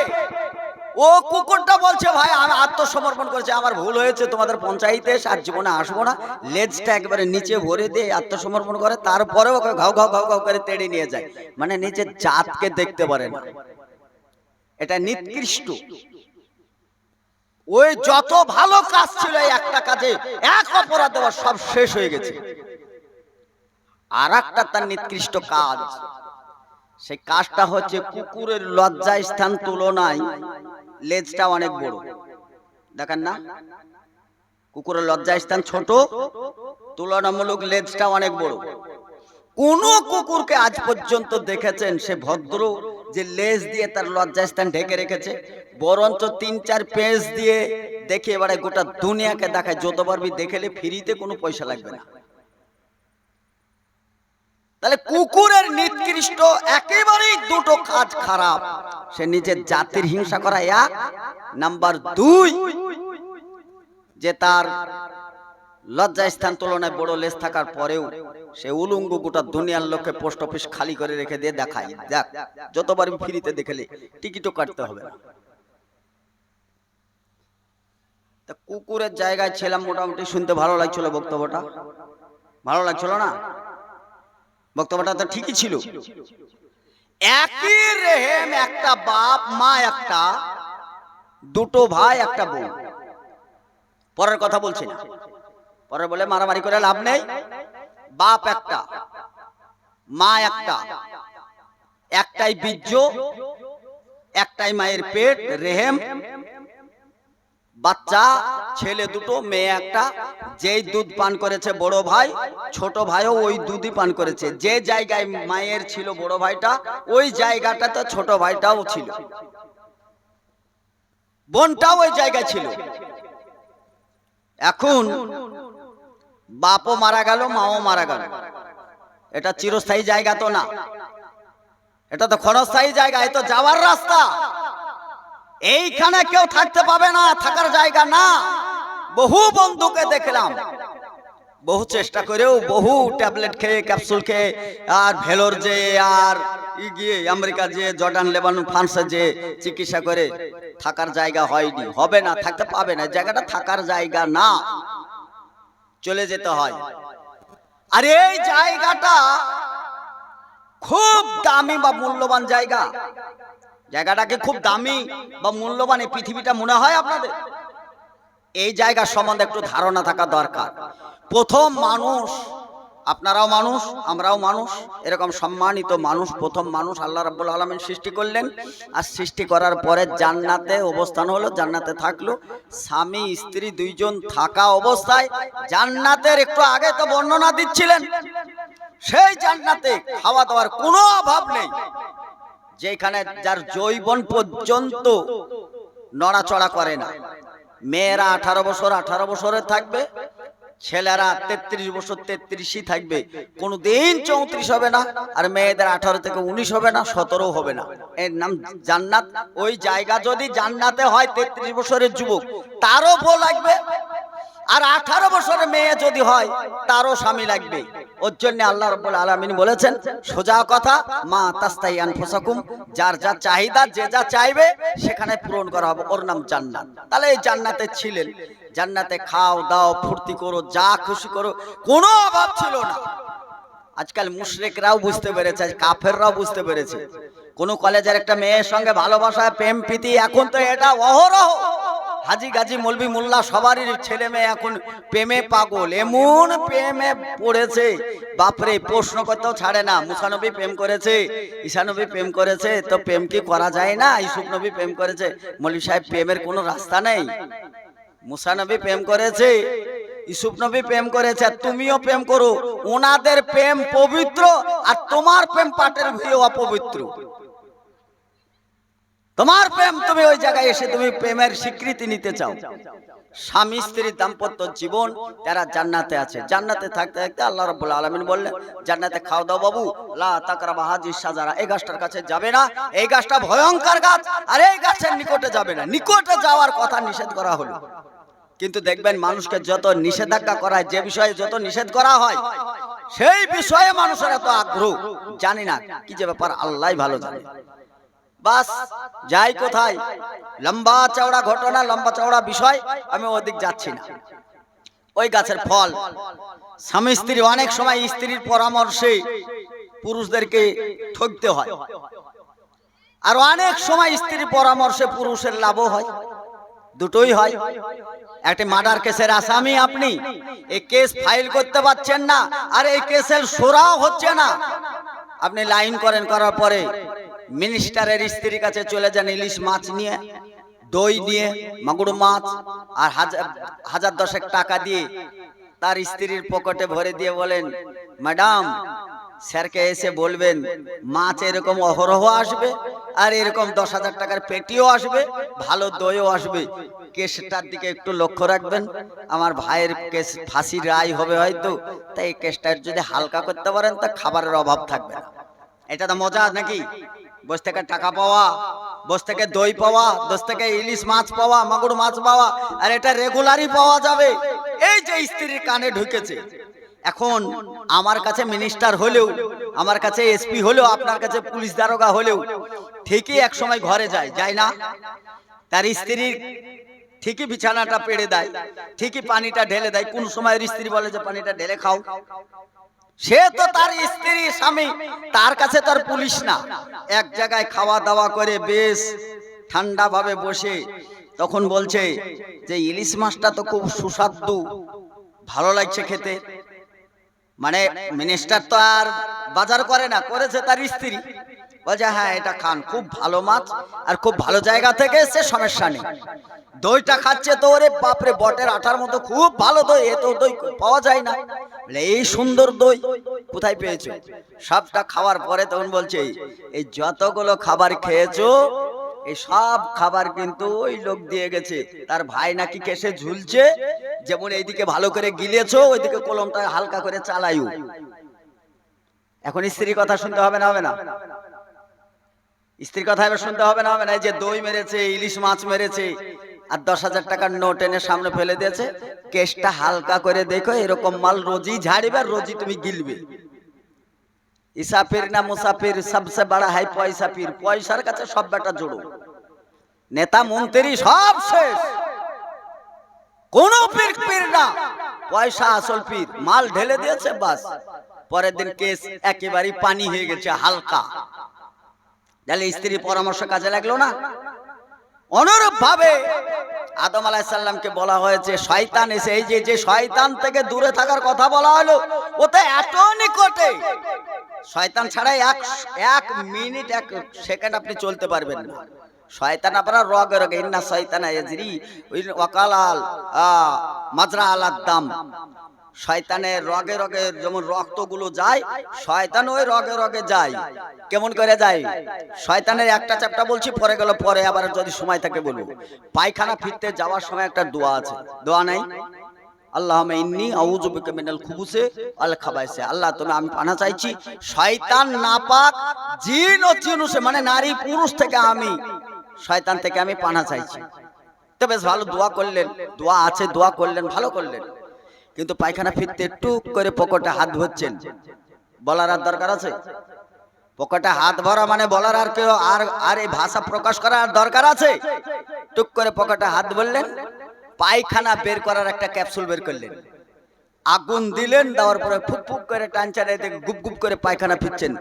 ও কুকুরটা বলছে ভাই আমি আত্মসমর্পণ করেছি, আমার ভুল হয়েছে, তোমাদের পঞ্চায়েতে আর জীবনে আসবো না। লেজটা একবারে নিচে ভরে দিয়ে আত্মসমর্পণ করে, তারপরেও ওকে ঘাউ ঘাউ ঘাউ ঘাউ করে তেড়ে নিয়ে যায়। মানে নিজের জাতকে দেখতে পারে না, এটা নিকৃষ্ট। ওই যত ভালো কাজ ছিল একটা কাজে এক অপরাধ দেওয়া সব শেষ হয়ে গেছে। আর একটা তার নিকৃষ্ট কাজ, সেই কাজটা হচ্ছে কুকুরের লজ্জা স্থান তুলনায় লেজটা অনেক বড়। দেখেন না, কুকুরের লজ্জা স্থান ছোট, তুলনামূলক লেজটা অনেক বড়। কোন কুকুরকে আজ পর্যন্ত দেখেছেন সে ভদ্র যে লেজ দিয়ে তার লজ্জা স্থান ঢেকে রেখেছে? বরঞ্চ 3-4 পেজ দিয়ে দেখে এবারে গোটা দুনিয়াকে দেখায়, যত পারবি দেখেলে ফ্রিতে কোনো পয়সা লাগবে না। তাহলে কুকুরের নিকৃষ্ট একেবারেই দুটো কাজ খারাপ। সে নিজের জাতির হিংসা করা এক, নাম্বার 2 যে তার লজ্জা স্থান তুলনায় বড় লেজ থাকার পরেও সে উলঙ্গ গোটা দুনিয়ার লোককে পোস্ট অফিস খালি করে রেখে দিয়ে দেখায়, দেখ যতবার ফ্রিতে দেখলে টিকিটও কাটতে হবে না। তা কুকুরের জায়গায় ছিলাম, মোটামুটি শুনতে ভালো লাগছিল বক্তব্যটা, ভালো লাগছিল না? বক্তব্যটা তো ঠিকই ছিল। একই রেহেম, একটা বাপ মা, একটা দুটো ভাই, একটা বোন। পরের কথা বলছি না, পরে বলে মারামারি করে লাভ নেই। বাপ একটা, মা একটা, একটাই বীর্য, একটাই মায়ের পেট রেহেম, বাচ্চা ছেলে দুটো মেয়ে একটা। যেই দুধ পান করেছে বড় ভাই, ছোট ভাইও ওই দুধই পান করেছে। যে জায়গায় মায়ের ছিল বড় ভাইটা, ওই জায়গাটাতে ছোট ভাইটাও ছিল, বোনটাও ওই জায়গায় ছিল। এখন বাপও মারা গেল, মাও মারা গেল, এটা চিরস্থায়ী জায়গা তো না, এটা তো ক্ষণস্থায়ী জায়গা, এই তো যাওয়ার রাস্তা। এইখানে কেউ থাকতে পাবে না, থাকার জায়গা না। বহু বন্ধুকে দেখলাম, বহু চেষ্টা করেও, বহু ট্যাবলেট খেয়ে, ক্যাপসুল খেয়ে, আর ভেলোর যে আর গিয়ে আমেরিকা যে জর্ডান লেবানন ফ্রান্সে যে চিকিৎসা করে থাকার জায়গা হয়নি, হবে না, থাকতে পাবে না। জায়গাটা থাকার জায়গা না, চলে যেতে হয়। আর এই জায়গাটা খুব দামি বা মূল্যবান জায়গা। জায়গাটাকে খুব দামি বা মূল্যবান এই পৃথিবীটা মনে হয় আপনাদের? এই জায়গার সম্বন্ধে একটু ধারণা থাকা দরকার। প্রথম মানুষ, আপনারাও মানুষ, আমরাও মানুষ, এরকম সম্মানিত মানুষ, প্রথম মানুষ আল্লাহ রাব্বুল আলামিন সৃষ্টি করলেন। আর সৃষ্টি করার পরে জান্নাতে অবস্থান হলো, জান্নাতে থাকলো। স্বামী স্ত্রী দুইজন থাকা অবস্থায় জান্নাতের একটু আগে তো বর্ণনা দিচ্ছিলেন, সেই জান্নাতে খাওয়া দাওয়ার কোনো অভাব নেই, যেখানে যার যৌবন পর্যন্ত নড়াচড়া করে না। মেয়েরা 18 বছরের থাকবে, ছেলেরা 33 বছর 33ই থাকবে, কোনদিন 34 হবে না। আর মেয়েদের 18 থেকে 19 হবে না, 17 হবে না। এর নাম জান্নাত। ওই জায়গা যদি জান্নাতে হয়, 33 বছরের যুবক তারও বউ লাগবে, আর 18 বছরের মেয়ে যদি হয় তারও স্বামী লাগবে। ওর জন্য আল্লাহ রাব্বুল আলামিন বলেছেন সোজা কথা, মা তাস্তাই আনফুসাকুম, যার যা চাহিদা, যে যা চাইবে সেখানে পূরণ করা হবে, ওর নাম জান্নাত। তাহলে এই জান্নাতে ছিলেন, জান্নাতে খাও দাও ফুর্তি করো, যা খুশি করো, কোনো অভাব ছিল না। আজকাল মুশরিকরাও বুঝতে পেরেছে, কাফেররাও বুঝতে পেরেছে। কোন কলেজের একটা মেয়ের সঙ্গে ভালোবাসা, প্রেম প্রীতি, এখন তো এটা অহরহ। হাজি গাজি মলবি মোল্লা সবারই ছেলে মেয়ে এখন প্রেমে পাগল, এমন প্রেমে পড়েছে বাপরে, প্রশ্ন করতেও ছাড়ে না। মুসা নবী প্রেম করেছে, ঈসা নবী প্রেম করেছে, তো প্রেম কি করা যায় না? ইউসুফ নবী প্রেম করেছে, মৌলভী সাহেব প্রেমের কোনো রাস্তা নেই। মুসা নবী প্রেম করেছে, ইউসুফ নবী প্রেম করেছে, আর তুমিও প্রেম করো। ওনাদের প্রেম পবিত্র, আর তোমার প্রেম পাটের ভিড়ে অপবিত্র। তোমার প্রেম, তুমি ওই জায়গায় এসে তুমি প্রেমের স্বীকৃতি নিতে চাও। স্বামী স্ত্রীর দাম্পত্য জীবন, তারা জান্নাতে আছে। জান্নাতে থাকতে থাকতে আল্লাহ রাব্বুল আলামিন বললেন, জান্নাতে খাও দাও বাবু, লা তাকরাবা হাযিস শাজারা, এই গাছটার কাছে যাবে না, এই গাছটা ভয়ঙ্কর গাছ, আর এই গাছের নিকটে যাবে না। নিকটে যাওয়ার কথা নিষেধ করা হলো। কিন্তু দেখবেন মানুষকে যত নিষেধাজ্ঞা করা হয়, যে বিষয়ে যত নিষেধ করা হয়, সেই বিষয়ে মানুষের এত আগ্রহ, জানি না কি যে ব্যাপার, আল্লাহই ভালো জানে। বাস যাই কোথায়, লম্বা চওড়া ঘটনা, লম্বা চওড়া বিষয়, আমি ওদিক যাচ্ছি না। ওই গাছের ফল, স্বামী স্ত্রী অনেক সময় স্ত্রীর পরামর্শে পুরুষদেরকে ঠকতে হয়, আর অনেক সময় স্ত্রীর পরামর্শে পুরুষের লাভও হয়, দুটোই হয়। একটা মার্ডার কেসের আসামি আপনি, এই কেস ফাইল করতে পারছেন না, আর এই কেসের সোরাও হচ্ছে না। আপনি লাইন করেন, করার পরে মিনিস্টারের স্ত্রীর কাছে চলে যান ইলিশ মাছ নিয়ে, দই নিয়ে, মাগুর মাছ, আর হাজার দশেক টাকা দিয়ে তার স্ত্রীর পকেটে ভরে দিয়ে বলেন, ম্যাডাম স্যারকে এসে বলবেন মাছ এরকম অহরহ আসবে, আর এরকম 10,000 টাকার পেটিও আসবে, ভালো দইও আসবে, কেসটার দিকে একটু লক্ষ্য রাখবেন, আমার ভাইয়ের কেস ফাঁসির রায় হবে হয়তো, তাই এই কেসটার যদি হালকা করতে পারেন তা খাবারের অভাব থাকবে না। এটা তো মজা নাকি? বসে থেকে টাকা পাওয়া, বসে থেকে দই পাওয়া, বসে থেকে ইলিশ মাছ পাওয়া, মাগুর মাছ পাওয়া, আর এটা রেগুলারই পাওয়া যাবে। এই যে স্ত্রীর কানে ঢুকেছে, এখন আমার কাছে মিনিস্টার হলেও, আমার কাছে এসপি হলেও, আপনার কাছে পুলিশ দারোগা হলেও ঠিকই এক সময় ঘরে যায় না? তার স্ত্রীর ঠিকই বিছানাটা পেড়ে দেয়, ঠিকই পানিটা ঢেলে দেয়। কোন সময় স্ত্রী বলে যে পানিটা ঢেলে খাও? সে তো তার স্ত্রী স্বামী, তার কাছে তার পুলিশ না। এক জায়গায় খাওয়া দাওয়া করে বেশ ঠান্ডা ভাবে বসে তখন বলছে যে ইলিশ মাছটা তো খুব সুস্বাদু, ভালো লাগছে খেতে। মানে মিনিস্টার তো আর বাজার করে না, করেছে তার স্ত্রী। বলছে হ্যাঁ এটা খান, খুব ভালো মাছ আর খুব ভালো জায়গা থেকে এসে, সমস্যা নেই। দইটা খাচ্ছে তো ওরে বাপরে, বটের আঠার মতো খুব ভালো দই, এ তো দই পাওয়া যায় না। এই সুন্দর দই কোথায় পেয়েছো? সবটা খাওয়ার পরে তখন বলছে এই যতগুলো খাবার খেয়েছো এই সব খাবার কিন্তু ওই লোক দিয়ে গেছে, তার ভাই নাকি কেসে ঝুলছে, যেমন এইদিকে ভালো করে গিলেছো ওইদিকে কলমটা হালকা করে চালাইও। এখন স্ত্রীর কথা শুনতে হবে না, হবে না? স্ত্রীর কথা এবার শুনতে হবে না, হবে না? এই যে দই মেরেছে, ইলিশ মাছ মেরেছে, আর 10,000 টাকার নোট এনে সামনে ফেলে দিয়েছে, কেসটা হালকা করে দেখো, এরকম মাল রোজই ঝাড়িবে, রোজই তুমি গিলবে। ইসাফির না মুসাফির, সবসে বড় হাই পয়সা পীর, পয়সার কাছে সব বেটা জোড়ো, নেতা মন্ত্রী সব শেষ, কোন পীর না, পয়সা আসল পীর। মাল ঢেলে দিয়েছে, বাস পরের দিন কেস একেবারেই পানি হয়ে গেছে, হালকা। তাহলে স্ত্রীর পরামর্শ কাজে লাগলো না? অনুরূপ ভাবে আদম আলাইহিস সালামকে বলা হয়েছে শয়তান এসে, এই যে শয়তান থেকে দূরে থাকার কথা বলা হলো, ওতে এত নিকটে, শয়তান ছাড়াই এক মিনিট, এক সেকেন্ড আপনি চলতে পারবেন না। শয়তান আপনার রগে রগে, ইন্না শয়তানা ইয়াজরি ওয়াকালাল মাজরা আলাদ দাম, শয়তানের রগে রগে যেমন রক্তগুলো যায়, শয়তান ওই রগে রগে যায়। কেমন করে যায়? শয়তানের একটা চ্যাপ্টার বলছি, পরে গেল, পরে আবার যদি সময় থাকে বলবো। পায়খানা ফিরতে যাওয়ার সময় একটা দোয়া আছে, দোয়া নাই? আল্লাহুম্মা ইন্নী আউযু বিকা মিনাল খুবুসি ওয়াল খাবাইসি, আল্লাহ তুমি, আমি পানাহ চাইছি শয়তান, নাপাক জিন ও জিনুসে, মানে নারী পুরুষ থেকে, আমি শয়তান থেকে আমি পানাহ চাইছি। তো বেশ ভালো দোয়া করলেন, দোয়া আছে, দোয়া করলেন, ভালো করলেন, কিন্তু পায়খানা ফিরতে টুক করে পকেটে হাত ভরছেন, বলার আর দরকার আছে? পকেটে হাত ভরা মানে বলার আর কেউ আর এই ভাষা প্রকাশ করার দরকার আছে? টুক করে পকেটে হাত ভরলেন, পায়খানা বের করার একটা ক্যাপসুল বের করলেন, আগুন দিলেন, দেওয়ার পরে ফুক ফুক করে টানছেন, এদিকে গুপ গুপ করে পায়খানা ফিরছেন।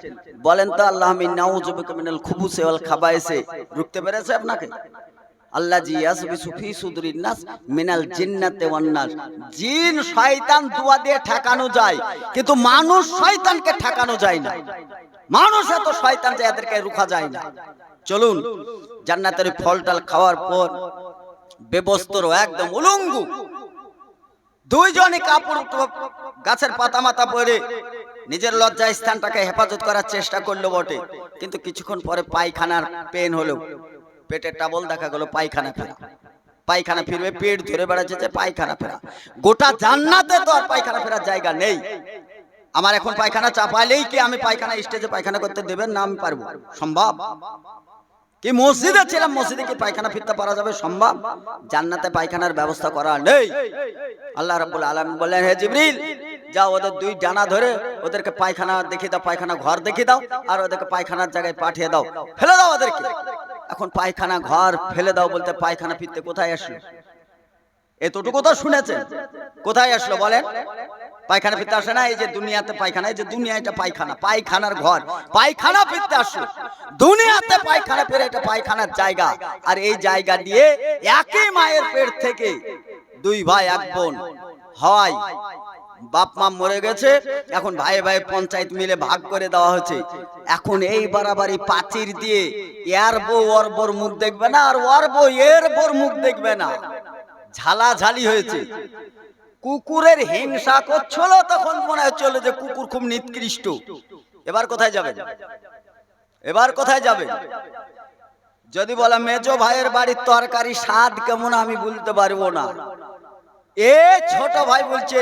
বলেন তো আল্লাহুম্মা ইন্নী আউযু বিকা মিনাল খুবুসি ওয়াল খাবাইসি রুখতে পেরেছে আপনাকে? আল্লাহ জি ইয়াসবিসু ফি সুদুরিন নাস মিনাল জিন্নাতি ওয়ান নাস, জিন শয়তান দুয়া দিয়ে ঠেকানো যায়, কিন্তু মানুষ শয়তানকে ঠেকানো যায় না। মানুষ এত শয়তান যে এদেরকে রুখা যায় না। চলুন, জান্নাতের ফলটাল খাওয়ার পর বেবস্ত্র, একদম উলঙ্গু, দুইজনই কাপড় গাছের পাতা মাথা পরে নিজের লজ্জা স্থানটাকে হেফাজত করার চেষ্টা করলো বটে, কিন্তু কিছুক্ষণ পরে পায়খানার পেন হলো, পেটের টাবল দেখা গেল, পায়খানা ফেরা, পায়খানা ফিরবে, পেট ধরে বেড়াচ্ছে যে পায়খানা ফেরা। গোটা জান্নাতে তো আর পায়খানা ফেরার জায়গা নেই। আমার এখন পায়খানা চাপালেই কি আমি পায়খানা স্টেজে পায়খানা করতে দেবেন না? আমি পারবো? সম্ভব? কি মসজিদে ছিলাম, মসজিদে কি পায়খানা ফিরতে পারা যাবে? সম্ভব? জান্নাতে পায়খানার ব্যবস্থা করা নেই। আল্লাহ রাব্বুল আলামিন বললেন, হে জিবরিল যাও ওদের দুই ডানা ধরে ওদেরকে পায়খানা দেখিয়ে দাও, পায়খানা ঘর দেখিয়ে দাও, আর ওদেরকে পায়খানার জায়গায় পাঠিয়ে দাও, ফেলে দাও ওদেরকে। এখন পায়খানা ঘর ফেলে দাও বলতে পায়খানা ফিরতে কোথায় আসলো? এতটুকু তো শুনেছেন, কোথায় আসলো বলেন? পায়খানা ফিরতে আসে না। এই যে দুনিয়াতে পায়খানা, এই যে দুনিয়া এটা পায়খানা, পায়খানার ঘর, পায়খানা ফিরতে আসলো। দুনিয়াতে পায়খানা ফিরে, এটা পায়খানার জায়গা। আর এই জায়গা দিয়ে একই মায়ের পেট থেকে দুই ভাই এক বোন হয়, বাপ মা মরে গেছে, এখন ভাই ভাই পঞ্চায়েত মিলে ভাগ করে দেওয়া হচ্ছে। এখন এই বাড়াবাড়ি পাঁচির দিয়ে এর বউ ওর বোর মুখ দেখবে না, আর ওর বউ এর বোর মুখ দেখবে না, ঝালাঝালি হয়েছে। কুকুরের হিংসা করছিল, তখন মনে হচ্ছিল যে কুকুর খুব নিকৃষ্ট। এবার কোথায় যাবে? এবার কোথায় যাবে? যদি বলা মেজো ভাইয়ের বাড়ির তরকারি স্বাদ কেমন আমি বলতে পারবো না, এ ছোট ভাই বলছে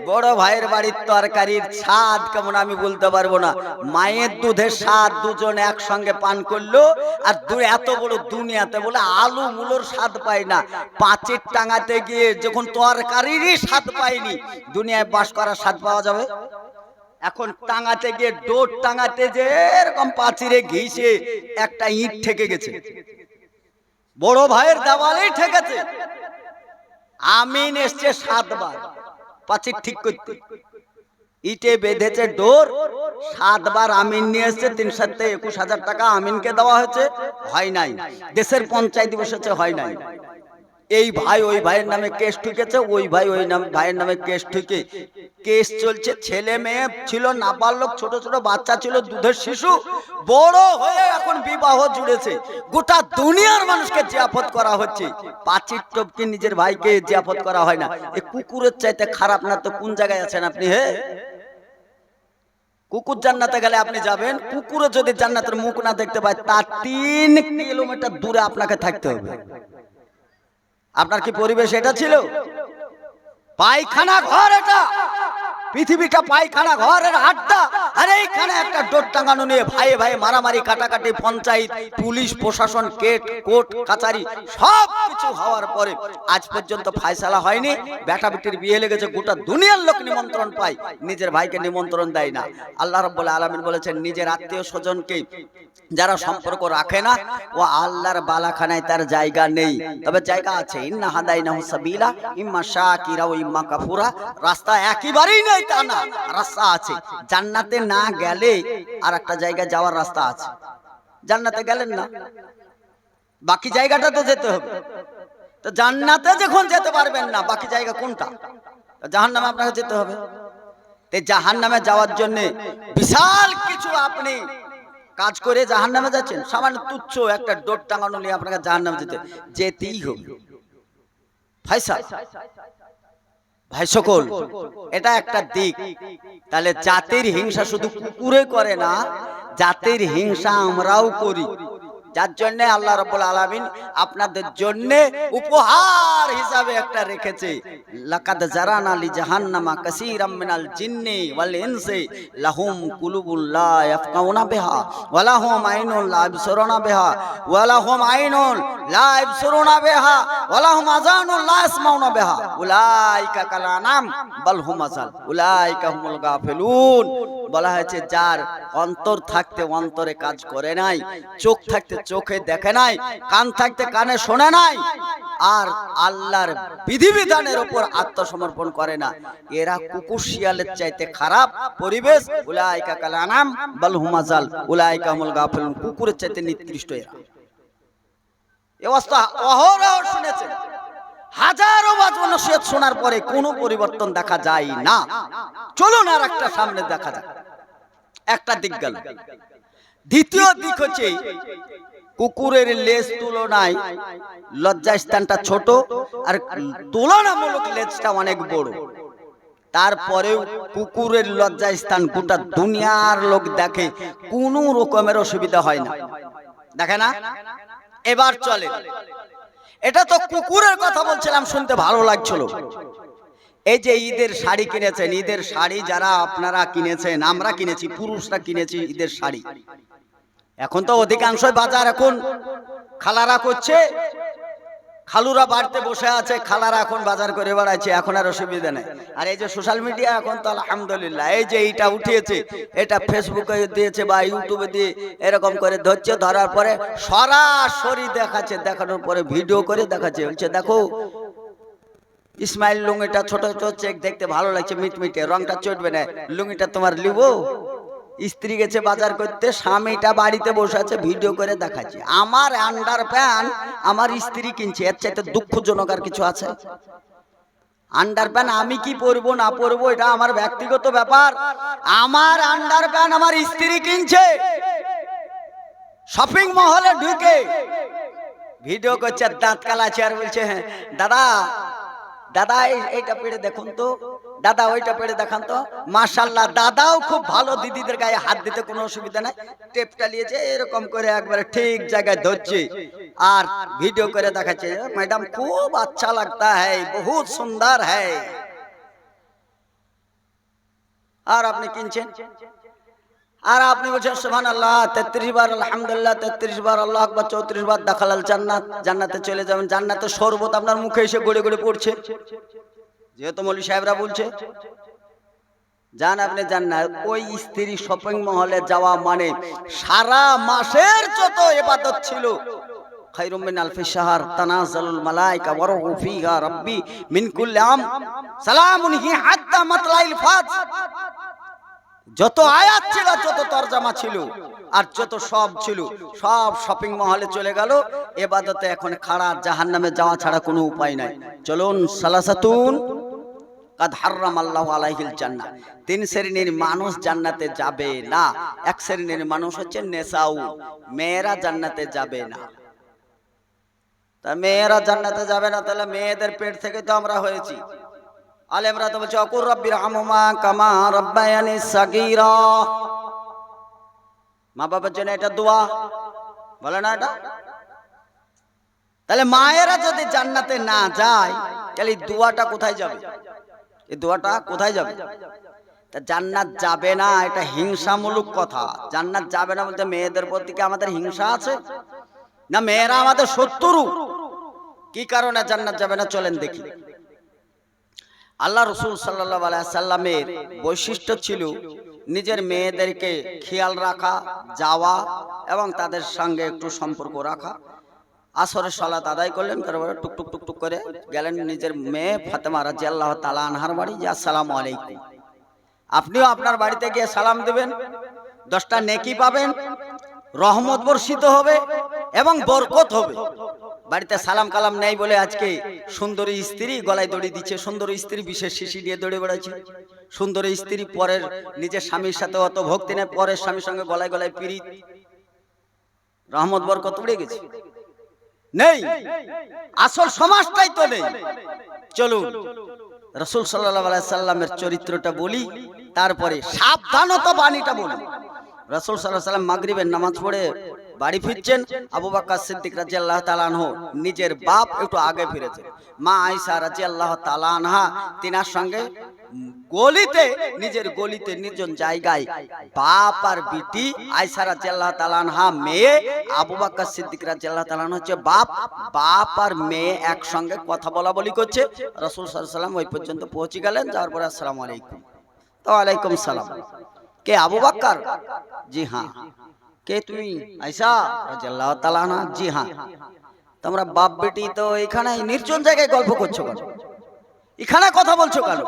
বড় ভাইয়ের বাড়ির তরকারির স্বাদ কেমন আমি বলতে পারবো না। মায়ের দুধের স্বাদ দুজন একসঙ্গে পান করলো, আর এত বড় দুনিয়াতে বলে আলু মুলোর স্বাদ পায় না। পাঁচের টাঙাতে গিয়ে যখন তরকারিরই স্বাদ পায়নি, দুনিয়ায় বাস করার স্বাদ পাওয়া যাবে? এখন টাঙাতে গিয়ে ডোর টাঙাতে যে এরকম পাঁচিরে ঘিসে একটা ইট ঠেকে গেছে, বড় ভাইয়ের দেওয়ালেই ঠেকেছে। আমিন এসছে 7 বার পাঁচির ঠিক করতে, ইটে বেঁধেছে ডোর, 7 বার আমিন নিয়ে এসছে। 3/7 টাকা আমিনকে দেওয়া হয়েছে, হয় নাই। দেশের পঞ্চায়েত বসেছে, হয় নাই। এই ভাই ওই ভাইয়ের নামে কেস ঠুকেছে, ওই ভাই ওই ভাইয়ের নামে কেস ঠুকে কেস চলছে। ছেলে মেয়ে ছিল, নাবালক, ছোট ছোট বাচ্চা ছিল, দুধের শিশু, বড় হয়ে এখন বিবাহ জুড়েছে। গোটা দুনিয়ার মানুষকে জিয়াফত করা হচ্ছে, পাঁচির টপকে নিজের ভাইকে জিয়াফত করা হয় না। এই কুকুরের চাইতে খারাপ না তো কোন জায়গায় আছেন আপনি? হে, কুকুর জান্নাতে গেলে আপনি যাবেন, কুকুরে যদি জান্নাতের মুখ না দেখতে পায়, তার 3 কিলোমিটার দূরে আপনাকে থাকতে হবে। আপনার কি পরিবেশ এটা ছিল? পায়খানা ঘর, এটা পৃথিবীটা পায়খানা ঘরের আড্ডা। আর এইখানে একটা ডোর টাঙানো নিয়ে ভাই ভাই মারামারি, কাটাকাটি, পঞ্চায়েত, পুলিশ প্রশাসন, কোর্ট কাচারি সব কিছু হওয়ার পরে আজ পর্যন্ত ফায়সালা হয়নি। বেটা বেটির বিয়ে লেগেছে, গোটা দুনিয়ার লোক নিমন্ত্রণ পায়, নিজের ভাইকে নিমন্ত্রণ দেয় না। আল্লাহ রাব্বুল আলামিন বলেছেন, নিজের আত্মীয় স্বজনকে যারা সম্পর্ক রাখে না, ও আল্লাহর বালাখানায় তার জায়গা নেই। তবে জায়গা আছে, ইন্না হাদাইনাহু সাবিলা ইম্মা শাকিরা ওয়া ইম্মা কাফুরা। রাস্তা একেবারেই নেই তা না, রাস্তা আছে। জান্নাতে না গেলে আর একটা জায়গায় যাওয়ার রাস্তা আছে। জান্নাতে গেলেন না, বাকি জায়গাটাতে যেতে হবে। তো জান্নাতে যখন যেতে পারবেন না, বাকি জায়গা কোনটা? জাহান্নামে আপনাকে যেতে হবে। এই জাহান্নামে যাওয়ার জন্য বিশাল কিছু আপনি কাজ করে জাহান্নামে যাচ্ছেন, সামান্য তুচ্ছ একটা ডোর টাঙানো নিয়ে আপনাকে জাহান্নামে যেতেই হবে। ভাই সকল, এটা একটা দিক। তাহলে জাতির হিংসা শুধু কুকুরে করে না, জাতির হিংসা আমরাও করি। যার জন্য আল্লাহ রাব্বুল আলামিন আপনাদের জন্য উপহার হিসাবে একটা রেখেছে, লাকাদ জারানা লি জাহান্নামা কাসীরাম মিনাল জিন্নি ওয়াল ইনসি লাহুম কুলুবুল লা ইয়াফকাউনা বিহা ওয়া লাহুম আইনুন লা ইবসুরুনা বিহা ওয়া লাহুম আইনুন লা ইবসুরুনা বিহা ওয়া লাহুম আযানুন লা ইয়াসমাউনা বিহা উলাইকা কালানাম বাল হুম আযাল উলাইকা হুমুল গাফিলুন। বলা হয়েছে, যার অন্তর থাকতে অন্তরে কাজ করে নাই, চোখ থাকতে চোখে দেখে নাই, কান থাকতে কানে শোনে নাই, আর আল্লাহর বিধিবিধানের উপর আত্মসমর্পণ করে না, এরা কুকুর শিয়ালের চাইতে খারাপ পরিবেশ। উলাইকা কালানাম বাল হুম আযাল উলাইকা হুমুল গাফিলুন। কুকুরের চাইতে নিকৃষ্ট এরা। এই অবস্থা অহরহ শুনেছেন, হাজারো নসিহত শোনার পরে কোনো পরিবর্তন দেখা যায় না। চলুন আর একটা সামনে দেখা যাক। একটা দিক গেল। দ্বিতীয় দিক হচ্ছে, কুকুরের লেজ তুলনায় লজ্জাস্থানটা ছোট, আর তুলনামূলক লেজটা অনেক বড়। তারপরেও কুকুরের লজ্জাস্থান গোটা দুনিয়ার লোক দেখে, কোনো রকমের অসুবিধা হয় না, দেখে না? এবার চলে, এটা তো কুকুরের কথা বলছিলাম, শুনতে ভালো লাগছিল। এই যে ঈদের শাড়ি কিনেছেন, ঈদের শাড়ি যারা আপনারা কিনেছেন, আমরা কিনেছি, পুরুষরা কিনেছি ঈদের শাড়ি। এখন তো অধিকাংশ বাজার এখন খালারা করছে, খালুরা বাড়িতে বসে আছে, খালারা এখন বাজার করে বেড়াচ্ছে, এখন আর অসুবিধা নেই। আর এই যে সোশ্যাল মিডিয়া এখন তো আলহামদুলিল্লাহ, এই যে এইটা উঠিয়েছে, এটা ফেসবুকে দিয়েছে বা ইউটিউবে দিয়ে এরকম করে ধরছে, ধরার পরে সরাসরি দেখাচ্ছে, দেখানোর পরে ভিডিও করে দেখাচ্ছে, বলছে দেখো ইসমাইল লুঙ্গিটা ছোট ছোট চেক দেখতে ভালো লাগছে, মিটমিটে, রংটা চটবে না, লুঙ্গিটা তোমার লিবো। স্ত্রী গেছে বাজার করতে, স্বামীটা বাড়িতে বসে আছে, ভিডিও করে দেখাচ্ছে আমার আন্ডার প্যান্ট আমার স্ত্রী কিনছে। এর চাইতে দুঃখজনক আর কিছু আছে? আন্ডার প্যান্ট আমি কি পরবো না পরবো এটা আমার ব্যক্তিগত ব্যাপার, আমার আন্ডার প্যান্ট আমার স্ত্রী কিনছে, শপিং মহলে ঢুকে ভিডিও করছে, দাঁত কালাচ্ছে আর বলছে হ্যাঁ দাদা দাদা এইটা পেড়ে দেখুন তো, দাদা ওইটা পেড়ে দেখান তো। মাশাআল্লাহ, দাদাও খুব ভালো, দিদিদের গায়ে হাত দিতে কোনো অসুবিধা নাই, টেপটা নিয়েছে এরকম করে একবারে ঠিক জায়গায় ধরছে আর ভিডিও করে দেখাচ্ছে, ম্যাডাম খুব আচ্ছা লাগতা হ্যায়, বহুত সুন্দর হ্যায়। আর আপনি কিনছেন আর আপনি বলছেন সুবহানাল্লাহ 33 বার আলহামদুলিল্লাহ, 33 বার আল্লাহু আকবার, 34 বার দাখালাল জান্নাত, জান্নাতে চলে যাবেন। জান্নাতের শরবত আপনার মুখে এসে গড়ে গড়ে পড়ছে, যেহেতু মৌলভী সাহেবরা বলছে জান আপনি জান্নাত। ওই স্ত্রী শপিং মহলে যাওয়া মানে সারা মাসের যত ইবাদত ছিল, খায়রুম মিন আলফি শাহর, তানাজালুল মালায়েকা ওয়া রূহু ফিহা রাব্বি মিন কুল্লি আম সালামুন হি হাত্তা মাতলাইল ফাজ, যত আয়াত ছিল, যত তরজমা ছিল আর যত সব ছিল, সব শপিং মহলে চলে গেল। ইবাদতে এখন খাড়া, জাহান্নামে যাওয়া ছাড়া কোনো উপায় নাই। চলুন সালাসাতুন কাদ হারামাল্লাহু আলাইহিল জান্নাহ, 3 শ্রেণীর মানুষ জান্নাতে যাবে না। এক শ্রেণীর মানুষ হচ্ছে নেসাউ, মেয়েরা জান্নাতে যাবে না। তা মেয়েরা জান্নাতে যাবে না, তাহলে মেয়েদের পেট থেকে তো আমরা হয়েছি। আলেমরা তো বলছে অকুর রব্বির হামুমা কামা রব্বায়ানি সাগীরা, মা বাবার জন্য এটা দোয়া বলে না এটা? তাহলে মায়েরা যদি জান্নাতে না যায়, তাহলে এই দোয়াটা কোথায় যাবে? এই দোয়াটা কোথায় যাবে? তা জান্নাত যাবে না, এটা হিংসামূলক কথা। জান্নাত যাবে না বলতে মেয়েদের প্রতি কি আমাদের হিংসা আছে? না মেয়েরা আমাদের শত্রু? কি কারণে জান্নাত যাবে না চলেন দেখি। আল্লাহ রাসূল সাল্লাল্লাহু আলাইহি সাল্লামের বৈশিষ্ট্য ছিল নিজের মেয়েদেরকে খেয়াল রাখা, যাওয়া এবং তাদের সঙ্গে একটু সম্পর্ক রাখা। আসরের সালাত আদায় করলেন, তারপরে টুকটুক টুকটুক করে গেলেন নিজের মেয়ে ফাতেমা রাদিয়াল্লাহু তাআলা আনহার বাড়ি, যে আসসালামু আলাইকুম। আপনিও আপনার বাড়িতে গিয়ে সালাম দেবেন, 10টা নেকি পাবেন, রহমত বর্ষিত হবে এবং বরকত হবে। বাড়িতে সালাম কালাম নেই বলে আজকে সুন্দরী স্ত্রী গলায় দড়ি দিচ্ছে, সুন্দরী স্ত্রী বিশেষ শিশি দিয়ে দৌড়ে বেড়াচ্ছে, সুন্দরী স্ত্রী পরের নিজের স্বামীর সাথে অত ভক্তি নেই, পরের স্বামীর সঙ্গে গলায় গলায় পিরিত, রহমত বরকত উড়ে গেছে, নেই। আসল সমাজটাই তো নেই। চলুন রাসূল সাল্লাল্লাহু আলাইহি সাল্লামের চরিত্রটা বলি, তারপরে সাবধানতা বাণীটা বলি। রাসূল সাল্লাল্লাহু আলাইহি সাল্লাম মাগরিবের নামাজ পড়ে বাড়ি ফিরছেন, আবু বকর সিদ্দিক রাদিয়াল্লাহু তাআলা আনহু নিজের বাপ একটু আগে ফিরেছেন, মা আয়েশা রাদিয়াল্লাহু তাআলা আনহা তিনার সঙ্গে গলিতে, নিজের গলিতে নির্জন জায়গায় বাপ আর বিটি, আয়েশা রাদিয়াল্লাহু তাআলা আনহা মেয়ে, আবু বকর সিদ্দিক রাদিয়াল্লাহু তাআলা আনহু হচ্ছে বাপ। বাপ আর মেয়ে একসঙ্গে কথা বলা বলি করছে। রাসূল সাল্লাল্লাহু আলাইহি ওয়াসাল্লাম ওই পর্যন্ত পৌঁছে গেলেন, যাওয়ার পরে আসসালামু আলাইকুম। তো ওয়ালাইকুম সালাম। কে আবু বকর? জি হ্যাঁ। কে তুমি? আয়েশা রাদিয়াল্লাহু তাআলা আনহা। জি হ্যাঁ। তোমরা বাপ বেটি তো এখানে নির্জন জায়গায় গল্প করছো কেন? এখানে কথা বলছো কেন?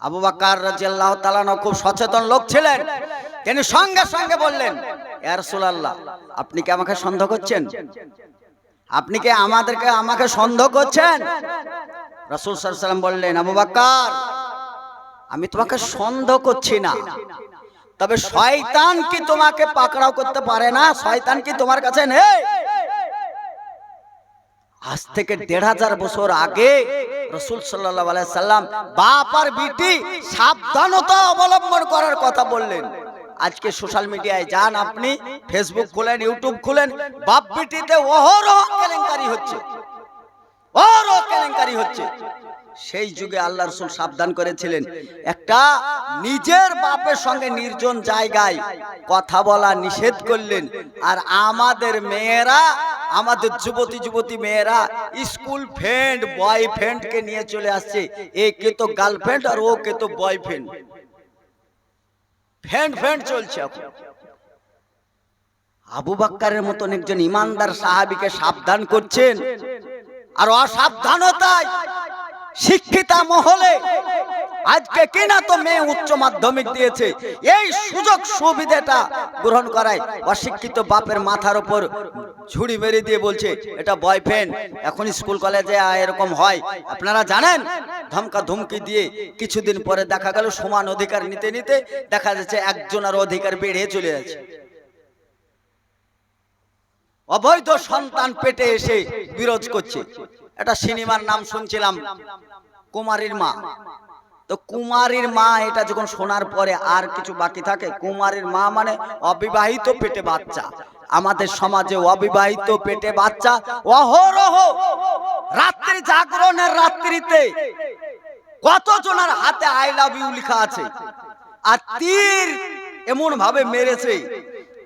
আবু বকর রাদিয়াল্লাহু তাআলা আনহু খুব সচেতন লোক ছিলেন, তিনি সঙ্গে সঙ্গে বললেন, ইয়া রাসূলুল্লাহ, আপনি কি আমাকে সন্দেহ করছেন? আপনি কি আমাকে সন্দেহ করছেন? রাসূল সাল্লাল্লাহু আলাইহি ওয়াসাল্লাম বললেন, আবু বকর, আমি তোমাকে সন্দেহ করছি না, তবে শয়তান কি তোমাকে পাকড়াও করতে পারে না? শয়তান কি তোমার কাছে নেই? আজ থেকে 1500 বছর আগে রাসূল সাল্লাল্লাহু আলাইহি সাল্লাম বাপ আর বিটি সাবধানতা অবলম্বন করার কথা বললেন। আজকে সোশ্যাল মিডিয়ায় যান, আপনি ফেসবুক খুলেন, ইউটিউব খুলেন, বাপ বিটিতে অহরহ কেলেঙ্কারি হচ্ছে, অহরহ কেলেঙ্কারি হচ্ছে। সেই যুগে আল্লাহ রাসূল সাবধান করেছিলেন, একটা নিজের বাপের সঙ্গে নির্জন জায়গায় কথা বলা নিষেধ করলেন। আর আমাদের মেয়েরা, আমাদের যুবতী মেয়েরা স্কুল ফ্রেন্ড বয়ফ্রেন্ডকে নিয়ে চলে আসছে, এ কে তো গার্লফ্রেন্ড আর ও কে তো বয়ফ্রেন্ড, ফ্রেন্ড চলছে। আবু বকরের মতন একজন ইমানদার সাহাবীকে সাবধান করছেন, আর অসাবধানতায় শিক্ষিতা মহলে আজকে কিনা তো মেয়ে উচ্চ মাধ্যমিক দিয়েছে, এই সুযোগ সুবিধাটা গ্রহণ করায় অশিক্ষিত বাপের মাথার উপর ঝুড়ি মেরে দিয়ে বলছে এটা বয়ফ্রেন্ড। এখন স্কুল কলেজে এরকম হয়, আপনারা জানেন। ধমকা ধমকি দিয়ে কিছুদিন পরে দেখা গেল সমান অধিকার নিতে নিতে দেখা যাচ্ছে একজনের অধিকার বেড়ে চলে যাচ্ছে। অবৈধ সন্তান পেটে এসে বিরোধ করছে। একটা সিনেমার নাম শুনছিলাম, কুমারীর মা। তো কুমারীর মা, এটা যখন শোনার পরে আর কিছু বাকি থাকে? কুমারীর মা মানে অবিবাহিত পেটে বাচ্চা। আমাদের সমাজে অবিবাহিত পেটে বাচ্চা অহরহ রাত্রি জাগরণের রাত্রিতে কতজনের হাতে আই লাভ ইউ লেখা আছে, আর তীর এমন ভাবে মেরেছে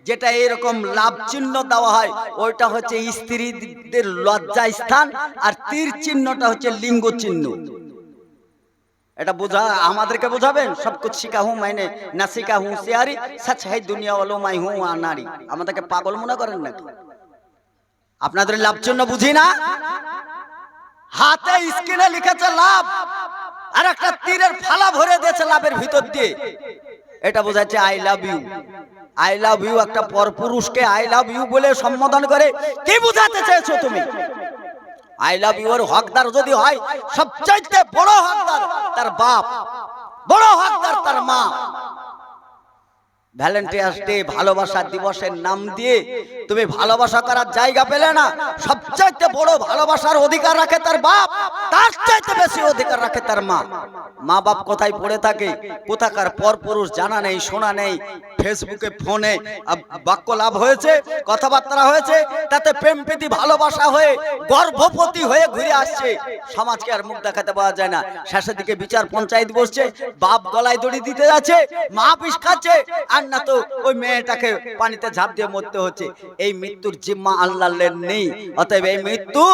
যেটা এরকম লাভ চিহ্ন দেওয়া হয়, ওইটা হচ্ছে স্ত্রীদের লজ্জা স্থান, আর তীর চিহ্নটা হচ্ছে লিঙ্গ চিহ্ন। এটা বোঝা, আমাদেরকে বোঝাবেন সব কিছু শিখা হুঁ মাইনে না শিখা হুঁ সিয়ারি সচ है দুনিয়া वालों মাই হুঁ নারী। আমাদেরকে পাগল মনে করেন নাকি? আপনাদের লাভ চিহ্ন বুঝি না? হাতে স্ক্রিনে লিখেছে লাভ, আর একটা তীরের ফালা ভরে দিয়েছে লাভের ভিতর দিয়ে, এটা বোঝাচ্ছে I love you. I love you একটা পরপুরুষকে আই লাভ ইউ বলে সম্বোধন করে কি বোঝাতে চেয়েছো তুমি? আই লাভ ইউ এর হকদার যদি হয়, সবচাইতে বড় হকদার তার বাপ, বড় হকদার তার মা। ভ্যালেন্টাইন্স ডে ভালোবাসা দিবসের নাম দিয়ে তুমি ভালোবাসা করার জায়গা পেলে না। সবচাইতে বড় ভালোবাসার অধিকার রাখে তার বাপ, তার চাইতে বেশি অধিকার রাখে তার মা। মা বাপ কোথায় পড়ে থাকে, কোথাকার পরপুরুষ জানা নেই, শোনা নেই। ফেসবুকে ফোনে বাক্য লাভ হয়েছে, কথাবার্তা হয়েছে, তাতে প্রেম প্রীতি ভালোবাসা হয়ে গর্ভবতী হয়ে ঘুরে আসছে। সমাজকে আর মুখ দেখাতে পাওয়া যায় না। শেষের দিকে বিচার পঞ্চায়েত বসছে, বাপ গলায় দড়ি দিতে যাচ্ছে, মা বিষ খাচ্ছে, আর না তো ওই মেয়েটাকে পানিতে ঝাঁপ দিয়ে মরতে হচ্ছে। এই মৃত্যুর জিম্মা আল্লাহ লেন নেই, অতএব এই মৃত্যু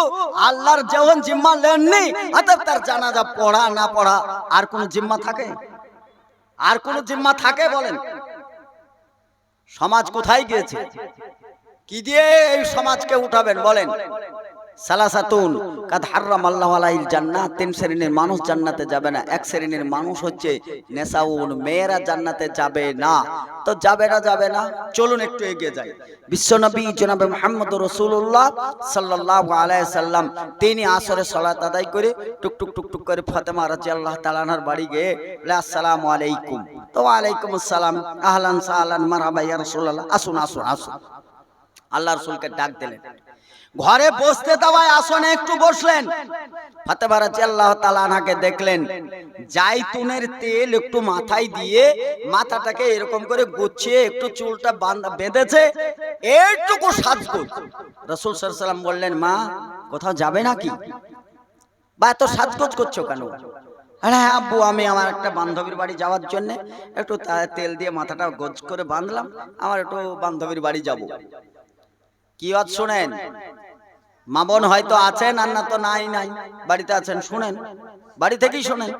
আল্লাহর যেমন জিম্মা লেন নেই, অতএব তার জানাজা পড়া না পড়া আর কোন জিম্মা থাকে? আর কোন জিম্মা থাকে বলেন? সমাজ কোথায় গিয়েছে? কি দিয়ে এই সমাজকে উঠাবেন বলেন? সালাসাতুন কাদ হারামাল্লাহু আলাইহিল জান্নাত, তিন শ্রেণীর মানুষ জান্নাতে যাবে না। এক শ্রেণীর মানুষ হচ্ছে নেসাউন, মেয়েরা জান্নাতে যাবে না। তো যাবে না, চলুন একটু এগিয়ে যাই। বিশ্বনবী জনাবে মুহাম্মদুর রাসূলুল্লাহ সাল্লাল্লাহু আলাইহি সাল্লাম তিনি আসরের সালাত আদায় করে টুক করে ফাতেমা রাদিয়াল্লাহু তাআলা আনহার বাড়ি গিয়ে আসসালামু আলাইকুম। তো ওয়ালাইকুম আসসালাম, আহলান সাহলান মারহাবা ইয়া রাসূলুল্লাহ, আসুন। আল্লাহ রাসূলকে ডাক দিলেন, ঘরে বসতে দেওয়ায় আসনে একটু বসলেন। ফাতেমা রাদিয়াল্লাহু তাআলা আনহাকে দেখলেন জাইতুনের তেল একটু মাথায় দিয়ে মাথাটাকে এরকম করে গুছিয়ে একটু চুলটা বেঁধেছে, এইটুকু সাজগোজ। রাসূল সাল্লাল্লাহু আলাইহি সাল্লাম বললেন, মা কোথাও যাবে নাকি, বা এত সাজগোজ করছো কেন? আরে আব্বু, আমি আমার একটা বান্ধবীর বাড়ি যাওয়ার জন্য একটু তেল দিয়ে মাথাটা গোজ করে বাঁধলাম, আমার একটু বান্ধবীর বাড়ি যাব। কি আজ শোনেন, মা বোন হয়তো আছেন, আর না তো নাই বাড়িতে আছেন, শুনেন, বাড়ি থেকেই শোনেন।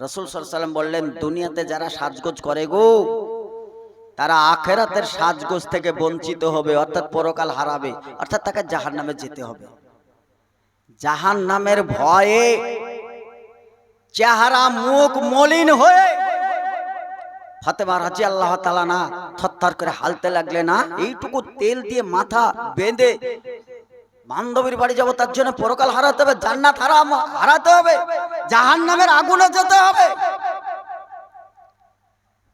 রাসূল সাল্লাল্লাহু আলাইহি সাল্লাম বললেন, দুনিয়াতে যারা সাজগোজ করে গো, তারা আখিরাতের সাজগোজ থেকে বঞ্চিত হবে, অর্থাৎ পরকাল হারাবে, অর্থাৎ তাকে জাহান্নামে যেতে হবে। জাহান্নামের ভয়ে চেহারা মুখ মলিন হয়ে ফাতেমা রাদিয়াল্লাহু তাআলা না থরথর করে হালতে লাগলে, না এইটুকু তেল দিয়ে মাথা বেঁধে বান্ধবীর বাড়ি যাব, তার জন্য পরকাল হারাতে হবে, জান্নাত হারাতে হবে, জাহান্নামের আগুনে যেতে হবে।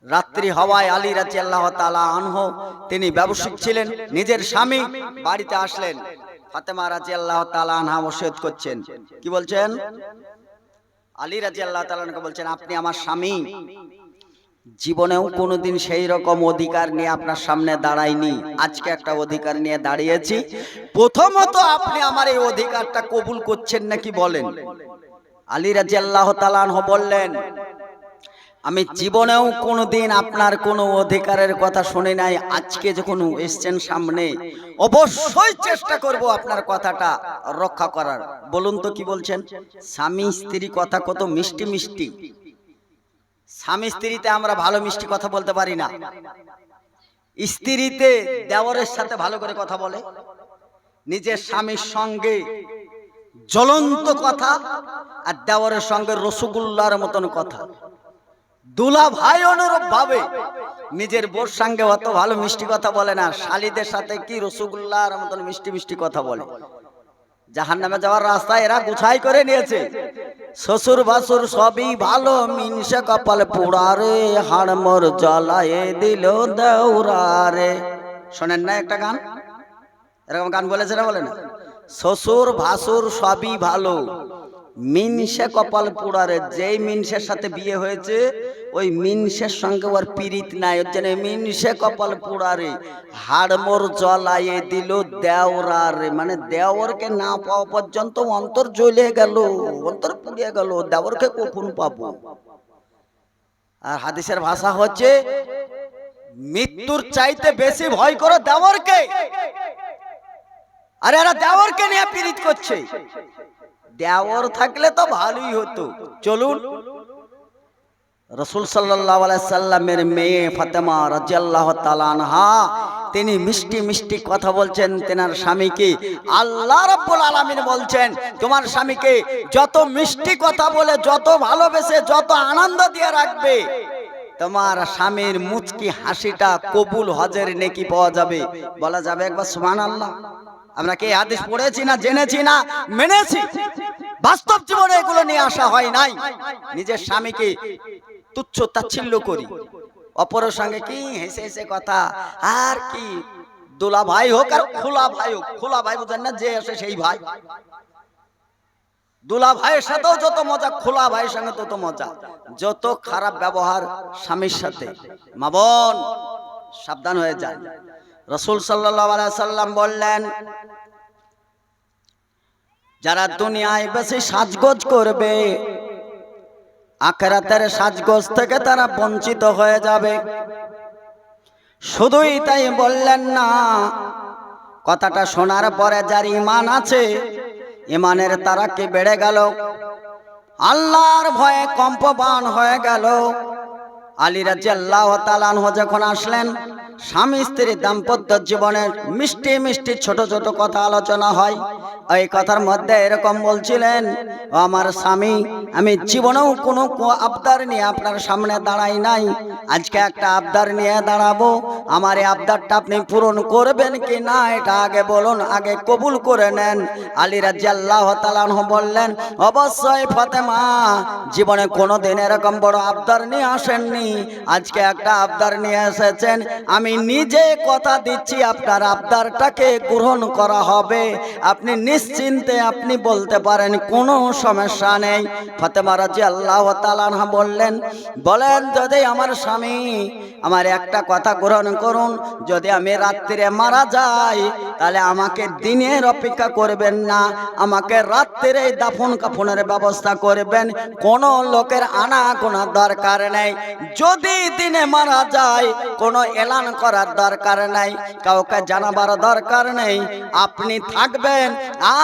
রাত্রি হওয়ায় আলী রাদিয়াল্লাহু তাআলা আনহু, তিনি ব্যবসায়িক ছিলেন, নিজের স্বামী বাড়িতে আসলেন। ফাতেমা রাদিয়াল্লাহু তাআলা আনহা ওসিয়ত করছেন, কি বলছেন? আলী রাদিয়াল্লাহু তাআলা আনহু বলছেন, আপনি আমার স্বামী, জীবনেও কোনোদিন সেই রকম অধিকার নিয়ে আপনার সামনে দাঁড়াইনি, আজকে একটা অধিকার নিয়ে দাঁড়িয়েছি। প্রথমত আপনি আমার এই অধিকারটা কবুল করছেন নাকি বলেন। আলী রাদিয়াল্লাহু তাআলা আনহু বললেন, আমি জীবনেও কোনোদিন আপনার কোনো অধিকারের কথা শুনি নাই, আজকে যখন এসছেন সামনে অবশ্যই চেষ্টা করব আপনার কথাটা রক্ষা করার। বলুন তো কি বলছেন? স্বামী স্ত্রী কথা কত মিষ্টি মিষ্টি। স্বামী স্ত্রীতে আমরা ভালো মিষ্টি কথা বলতে পারি না, স্ত্রীতে দেওরের সাথে ভালো করে কথা বলে, নিজের স্বামীর সঙ্গে জ্বলন্ত কথা, আর দেওরের সঙ্গে রসগোল্লার মতন কথা। দুলা ভাই অনুরূপ ভাবে নিজের বোর সঙ্গে অত ভালো মিষ্টি কথা বলে না, শালীদের সাথে কি রসগোল্লার মতন মিষ্টি মিষ্টি কথা বলে। জাহান্নামে যাওয়ার রাস্তা এরা গুছাই করে নিয়েছে। শ্বশুর বাসুর সবই ভালো, মিনসে কপাল পোড়ারে, হাড় মোর জ্বালায়ে দিল দেওরারে। শোনেন না একটা গান, এরকম গান বলেছে না, বলে না? শ্বশুর ভাসুর সবই ভালো, মিনসে কপাল পোড়ারে। যেই মিনসের সাথে বিয়ে হয়েছে ওই মিনসের সঙ্গে ওর পীড়িত নাই, ওর জন্য মিনসে কপাল পোড়ারে, হাড় মোর জ্বলায়ে দিল দেওরারে। মানে দেওরকে না পাওয়া পর্যন্ত অন্তর জ্বলে গেল, অন্তর পুড়িয়ে গেল, দেওরকে কখন পাবো। আর হাদিসের ভাষা হচ্ছে মৃত্যুর চাইতে বেশি ভয় করো দেওরকে। আরে এরা দেওরকে নিয়ে পীড়িত করছে। দেওর থাকলে তো ভালোই হতো। চলুন, রাসূল সাল্লাল্লাহু আলাইহি সাল্লামের মেয়ে ফাতেমা রাদিয়াল্লাহু তাআলা আনহা তিনি মিষ্টি মিষ্টি কথা বলছেন তেনার স্বামীকে। আল্লাহ রাব্বুল আলামিন বলছেন, তোমার স্বামীকে যত মিষ্টি কথা বলে, যত ভালোবেসে, যত আনন্দ দিয়ে রাখবে, তোমার স্বামীর মুচকি হাসিটা কবুল হজের নেকি পাওয়া যাবে। বলা যাবে একবার সুবহানাল্লাহ? আমরা কি হাদিস পড়েছি না, জেনেছি না, মেনেছি? বাস্তব জীবনে এগুলো নিয়ে আসা হয় নাই। নিজের স্বামীকে তুচ্ছ তাচ্ছিল্য করি, অপরের সঙ্গে কি হেসে হেসে কথা। আর কি দোলা ভাই হোক আর খোলা ভাই হোক, খোলা ভাই বুঝেন না, যে আসে সেই ভাই। দোলা ভাইয়ের সাথেও যত মজা, খোলা ভাইয়ের সঙ্গে তত মজা। যত খারাপ ব্যবহার স্বামীর সাথে, মা বোন সাবধান হয়ে যান। রাসূল সাল্লাল্লাহু আলাইহি সাল্লাম বললেন, যারা দুনিয়ায় বেশি সাজগোজ করবে, আখিরাতের সাজগোজ থেকে তারা বঞ্চিত হয়ে যাবে। শুধুই তাই বললেন না, কথাটা শোনার পরে যার ঈমান আছে, ঈমানের তারা কি বেড়ে গেল, আল্লাহর ভয়ে কম্পমান হয়ে গেল। আলী রাদিয়াল্লাহু তাআলা আনহু যখন আসলেন, স্বামী স্ত্রী দাম্পত্য জীবনের মিষ্টি মিষ্টি ছোট ছোট কথা আলোচনা হয়। ওই কথার মধ্যে এরকম বলছিলেন, ও আমার স্বামী, আমি জীবনেও কোনো আবদার নিয়ে আপনার সামনে দাঁড়াই নাই, আজকে একটা আবদার নিয়ে দাঁড়াবো। আমার এই আবদারটা আপনি পূরণ করবেন কি না এটা আগে বলুন, আগে কবুল করে নেন। আলী রাদিয়াল্লাহু তাআলা আনহু বললেন, অবশ্যই ফাতেমা, জীবনে কোনোদিন এরকম বড় আবদার নিয়ে আসেননি, আজকে একটা আবদার নিয়ে এসেছেন। আমি নিজে কথা দিচ্ছি আপনার আবদারটাকে গ্রহণ করা হবে, আপনি নিশ্চিন্তে আপনি বলতে পারেন, কোনো সমস্যা নেই। ফাতেমা রাদিয়াল্লাহু তাআলা আনহা বললেন, যদি আমার স্বামী আমার একটা কথা গ্রহণ করুন, যদি আমি রাত্রিরে মারা যাই তাহলে আমাকে দিনের অপেক্ষা করবেন না, আমাকে রাত্রিরে দাফন কাফনের ব্যবস্থা করবেন, কোনো লোকের আনাগোনা দরকার নেই। যদি দিনে মারা যায় কোনো এলান করার দরকার নাই, কাউকে জানাবার দরকার নেই, আপনি থাকবেন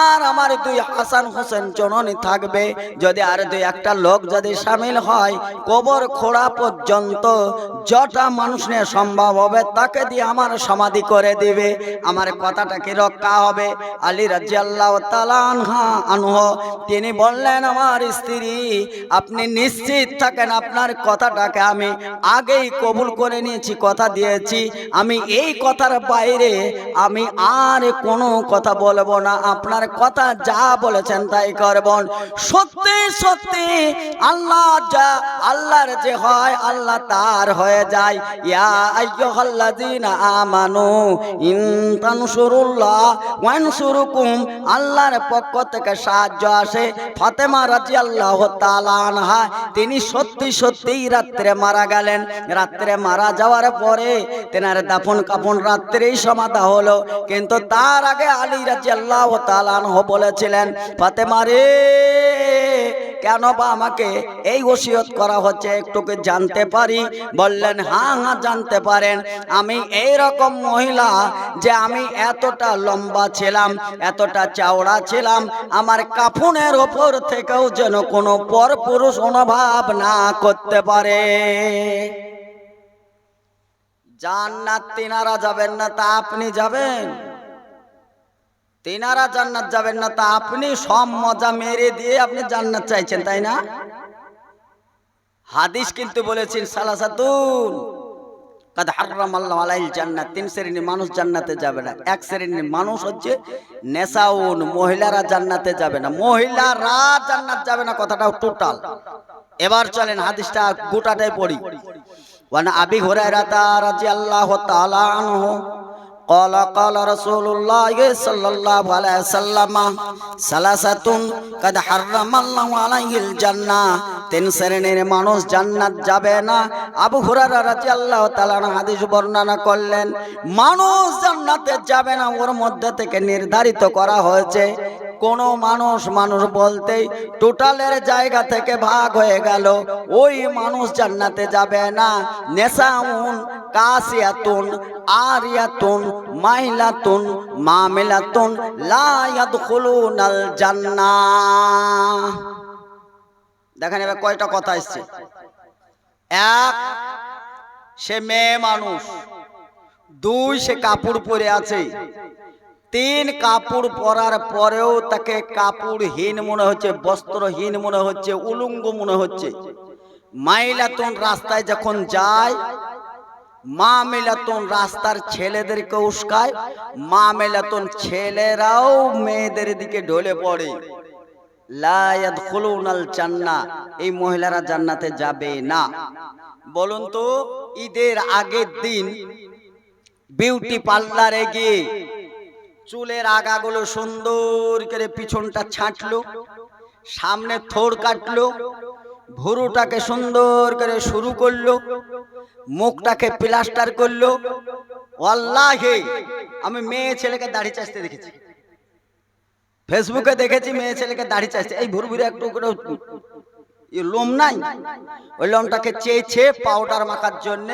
আর আমার দুই হাসান হোসেন জননী থাকবে। যদি আর দুই একটা লোক যদি শামিল হয়, কবর খোঁড়া পর্যন্ত যটা মানুষ নিয়ে সম্ভব হবে তাকে দিয়ে আমার সমাধি করে দিবে, আমার কথাটা কি রক্ষা হবে? আলী রাদিয়াল্লাহু তাআলা আনহু তিনি বললেন, আমার স্ত্রী আপনি নিশ্চিত থাকেন, আপনার কথাটাকে আমি আগেই কবুল করে নিয়েছি, কথা দিয়েছি, আমি এই কথার বাইরে আমি আর কোনো কথা বলবো না, আপনার কথা যা বলেছেন তাই করবেন। সত্যি সত্যি আল্লাহর যে হয় আল্লাহ তার হয়ে যায়। ইয়া আইয়ুহাল্লাযীনা আমানু ইন তানসুরুল্লাহ ওয়ানসুরুকুম, আল্লাহর পক্ষ থেকে সাহায্য আসে। ফাতেমা রাদিয়াল্লাহু তাআলা আনহা তিনি সত্যি সত্যিই রাত্রে মারা গেলেন। রাত্রে মারা যাওয়ার পরে তেনার দাফন কাফন রাত্রেই সমাধা হলো, কিন্তু তার আগে আলী রাদিয়াল্লাহু তাআলা আনহু বলেছিলেন, ফাতেমা রে, কেন বা আমাকে এই ওসিয়ত করা হচ্ছে একটু কি জানতে পারি? বললেন, হ্যাঁ হ্যাঁ জানতে পারেন। আমি এই রকম মহিলা যে আমি এতটা লম্বা ছিলাম, এতটা চওড়া ছিলাম, আমার কাফনের ওপর থেকেও যেন কোনো পরপুরুষ অনুভব না করতে পারে। জান্নাত তিনারা যাবেন না, তা আপনি যাবেন? তিনারা জান্নাত যাবেন না, তা আপনি সব মজা মেরে দিয়ে আপনি জান্নাত চাইছেন, তাই না? হাদিস কিন্তু বলেছেন সালাসাতুন কাদ হারামাল্লাহু আলাইহিল জান্নাত, তিন শ্রেণীর মানুষ জান্নাতে যাবে না। এক শ্রেণীর মানুষ হচ্ছে নেসাউন, মহিলারা জান্নাতে যাবে না। মহিলারা জান্নাত যাবে না কথাটাও টোটাল। এবার চলেন হাদিসটা গোটাটাই পড়ি। ওয়ানা আবি হুরায়রা রাদিয়াল্লাহু তাআলা আনহু قال قال رسول الله صلى الله عليه وسلم ثلاثة قد حرم الله عليه الجنة, তিন শ্রেণীর মানুষ জান্নাত যাবে না। আবু হুরায়রা রাদিয়াল্লাহু তাআলা হাদিস বর্ণনা করলেন, মানুষ জান্নাতে যাবে না, ওর মধ্যে থেকে নির্ধারিত করা হয়েছে কোন মানুষ বলতেই টোটালের জায়গা থেকে ভাগ হয়ে গেল, ওই মানুষ জান্নাতে যাবে না। নেসাউন কাসিয়াতুন আরিয়াতুন মাইলাতুন মামিলাতুন লা ইয়াদখুলুনাল জান্নাহ। দেখেন এবার কয়টা কথা আসছে। এক, সে মেয়ে মানুষ। দুই, সে কাপড় পরে আছে। তিন, কাপড় পরার পরেও তাকে কাপড়হীন মনে হচ্ছে, বস্ত্রহীন মনে হচ্ছে, উলঙ্গ মনে হচ্ছে। মাইলাতুন, রাস্তায় যখন যায়। মামিলাতুন, রাস্তার ছেলেদেরকে উস্কায়। মামিলাতুন, ছেলেরাও মেয়েদের দিকে ঢলে পড়ে। লা ইয়াদখুলুনাল জান্নাহ, এই মহিলারা জান্নাতে যাবে না। বলুন তো, ঈদের আগের দিন বিউটি পার্লারে গিয়ে চুলের আগাগুলো সুন্দর করে পিছনটা ছাঁটলো, সামনে থোড় কাটলো, ভুরুটাকে সুন্দর করে শুরু করলো, মুখটাকে প্লাস্টার করলো। ওয়াল্লাহি আমি মেয়ে ছেলেকে দাড়ি চাইতে দেখেছি, ফেসবুকে দেখেছি মেয়ে ছেলেকে দাড়ি চাইছে। এই ভুরু ভুরু একটু করে লোম নাই, ওই লোমটাকে চেয়েছে পাউডার মাখার জন্য,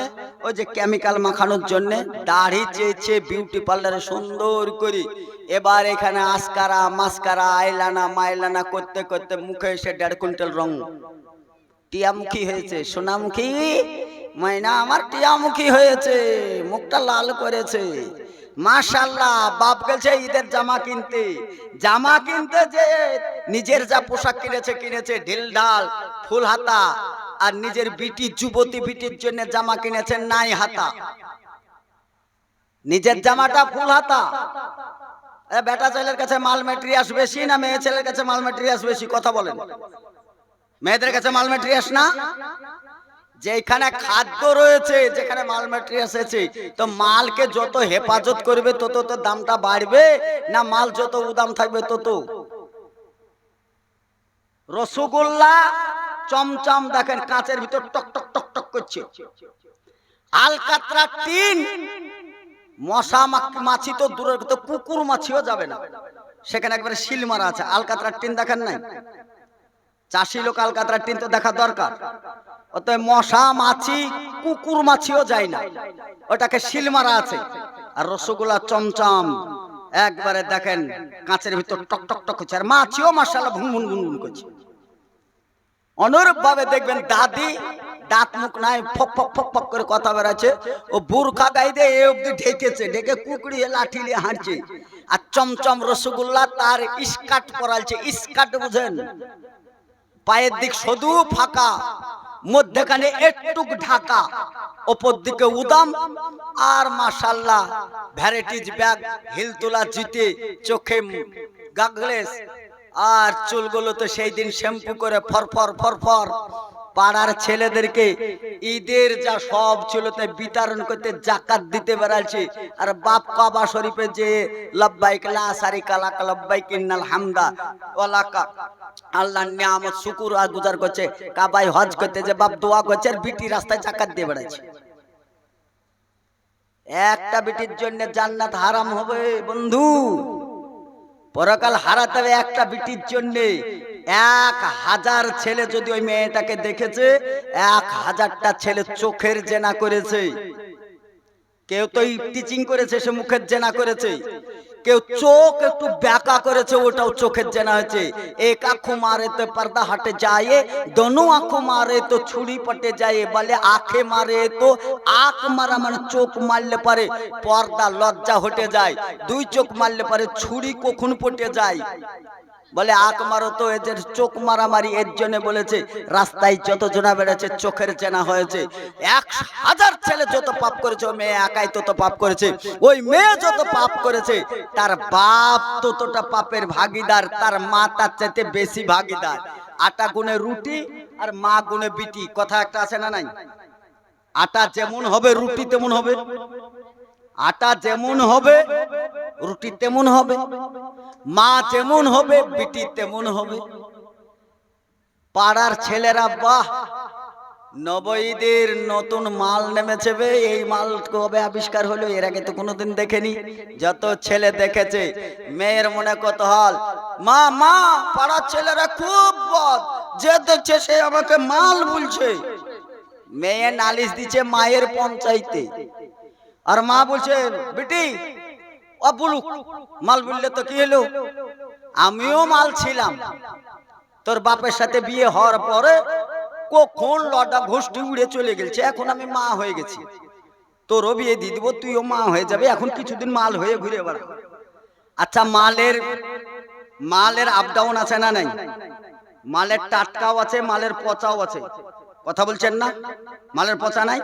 ওই যে কেমিক্যাল মাখানোর জন্য দাড়ি চেয়েছে বিউটি পার্লারে সুন্দর করে। এবার এখানে আসকারা মাস্কারা আইলানা মাইলানা করতে করতে মুখে এসে 1.5 কুইন্টাল রং। টিয়ামুখী হয়েছে, সোনামুখী মাইনা আমার টিয়ামুখী হয়েছে, মুখটা লাল করেছে। মাশাআল্লাহ, বাপ গেছে ঈদের জামা কিনতে, যে নিজের যা পোশাক কিনেছে ঢিল ঢাল ফুল হাতা, আর নিজের বিটি যুবতী বিটির জন্য জামা কিনেছেন নাই হাতা। নিজের জামাটা ফুল হাতা। বেটা ছেলের কাছে মাল মেটেরিয়াস বেশি না মেয়ে ছেলের কাছে মাল মেটেরিয়াস বেশি? কথা বলেন। মেয়েদের কাছে মাল মেটেরিয়াস না? যেখানে খাদ্য রয়েছে, যেখানে মাল মেটেরিয়াস আছে, তো মালকে যত হেফাজত করবে তত তো দামটা বাড়বে না? মাল যত উদাম থাকবে তত। রসগোল্লা চমচম দেখেন কাঁচের ভিতর টক টক টক টক করছে। আলকাতরা টিন, মশা মাছি তো দূরের কথা, কুকুর মাছিও যাবে না, সেখানে একবারে শিল মারা আছে। আলকাতরা টিন দেখেন নাই? চাষি লোক আলকাতরা টিন তো দেখা দরকার। অতএব মশা মাছি কুকুর মাছিও যায় না, ওটাকে শিল মারা আছে। আর রসগোল্লা চমচম একবারে দেখেন কাঁচের ভিতর টক টক টক করছে, আর মাছিও মাশাআল্লাহ ভুনভুন ভুনভুন করছে। অনুরূপ ভাবে দেখবেন দাদি দাঁত মুখ নাই, ফক ফক ফক ফক করে কথা বেরাচ্ছে, ও বুরখা গায়ে দিয়ে এ অব্দি ঢেকে কুকুরি লাঠি নিয়ে হাঁটছে। আর চমচম রসগোল্লা তার স্কার্ট পরালছে। স্কার্ট বুঝেন? পায়ের দিক শুধু ফাঁকা, মধ্যখানে একটু ঢাকা, ওপর দিকে উদাম, আর মাশাআল্লাহ ভ্যারাইটিজ ব্যাগ, হিল তোলা জিতে, চোখে গাগলেস, আর চুলগুলো তো সেই দিন শ্যাম্পু করে ফরফর ফরফর। পাড়ার ছেলেদেরকে ঈদের যা সব ছিল তাই বিতরণ করতে জাকাত দিতে বেড়াচ্ছে। আর বাপ কাবা শরীফে যে লব্বাইক লা শারিকা লাক লব্বাইক ইন্নাল হামদা ওয়া লাকা, আল্লাহর নিয়ামত শুকর আর গুজার করছে। কাবায় হজ করতে যে বাপ দোয়া করছে, আর বিটি রাস্তায় জাকাত দিয়ে বেড়াচ্ছে। একটা বিটির জন্য জান্নাত হারাম হবে বন্ধু, পরকাল হারাতে হবে একটা বিটির জন্য। 1000 ছেলে যদি ওই মেয়েটাকে দেখেছে, 1000টা ছেলে চোখের জেনা করেছে। কেউ তো টিচিং করেছে, সে মুখের জেনা করেছে। কেউ চোখ একটু ব্যাকা করেছে, ওটাও চোখের জেনা হয়েছে। এক আঁখু মারে তো পর্দা হটে যায়, দোনো আঁখু মারে তো ছুরি পটে যায়। বলে আঁখে মারে তো আঁখ মারা মানে চোখ মারলে পারে পর্দা লজ্জা হটে যায়, দুই চোখ মারলে পারে ছুরি কখন পটে যায়। বলে আঁখ মারো তো এদের চোখ মারামারি। এর জন্য বলেছে রাস্তায় যত জনা বেড়েছে চোখের জেনা হয়েছে। 1000 ছেলে যত পাপ করেছে, ওই মেয়ে একাই তত পাপ করেছে। ওই মেয়ে যত পাপ করেছে, তার বাপ ততটা পাপের ভাগীদার, তার মা তার চাইতে বেশি ভাগীদার। আটা গুনে রুটি আর মা গুনে বিটি, কথা একটা আছে না নাই? আটা যেমন হবে রুটি তেমন হবে, আটা যেমন হবে রুটি তেমন হবে, মা যেমন হবে বিটি তেমন হবে। পাড়ার ছেলেরা বাহ, নবঈদের নতুন মাল নেমেছে বে, এই মাল কবে আবিষ্কার হলো, এর আগে তো কোনোদিন দেখেনি। যত ছেলে দেখেছে, মেয়ের মনে কত হল, মা মা পাড়ার ছেলেরা খুব বদ, যে দেখছে সে আমাকে মাল বলছে। মেয়ে নালিশ দিচ্ছে মায়ের পঞ্চায়েতে, আর মা বলছে বেটি ও বলুক, মাল বললে তো কি হলো, আমিও মাল ছিলাম। তোর বাপের সাথে বিয়ে হওয়ার পরে কখন লটা ঘোষটি উড়ে চলে গেছে, এখন আমি মা হয়ে গেছি, তোরও বিয়ে দিয়ে দিব, তুইও মা হয়ে যাবে, এখন কিছুদিন মাল হয়ে ঘুরে বেড়া। আচ্ছা, মালের আপ ডাউন আছে না নাই? মালের টাটকাও আছে, মালের পচাও আছে, কথা বলছেন না? মালের পচা নাই?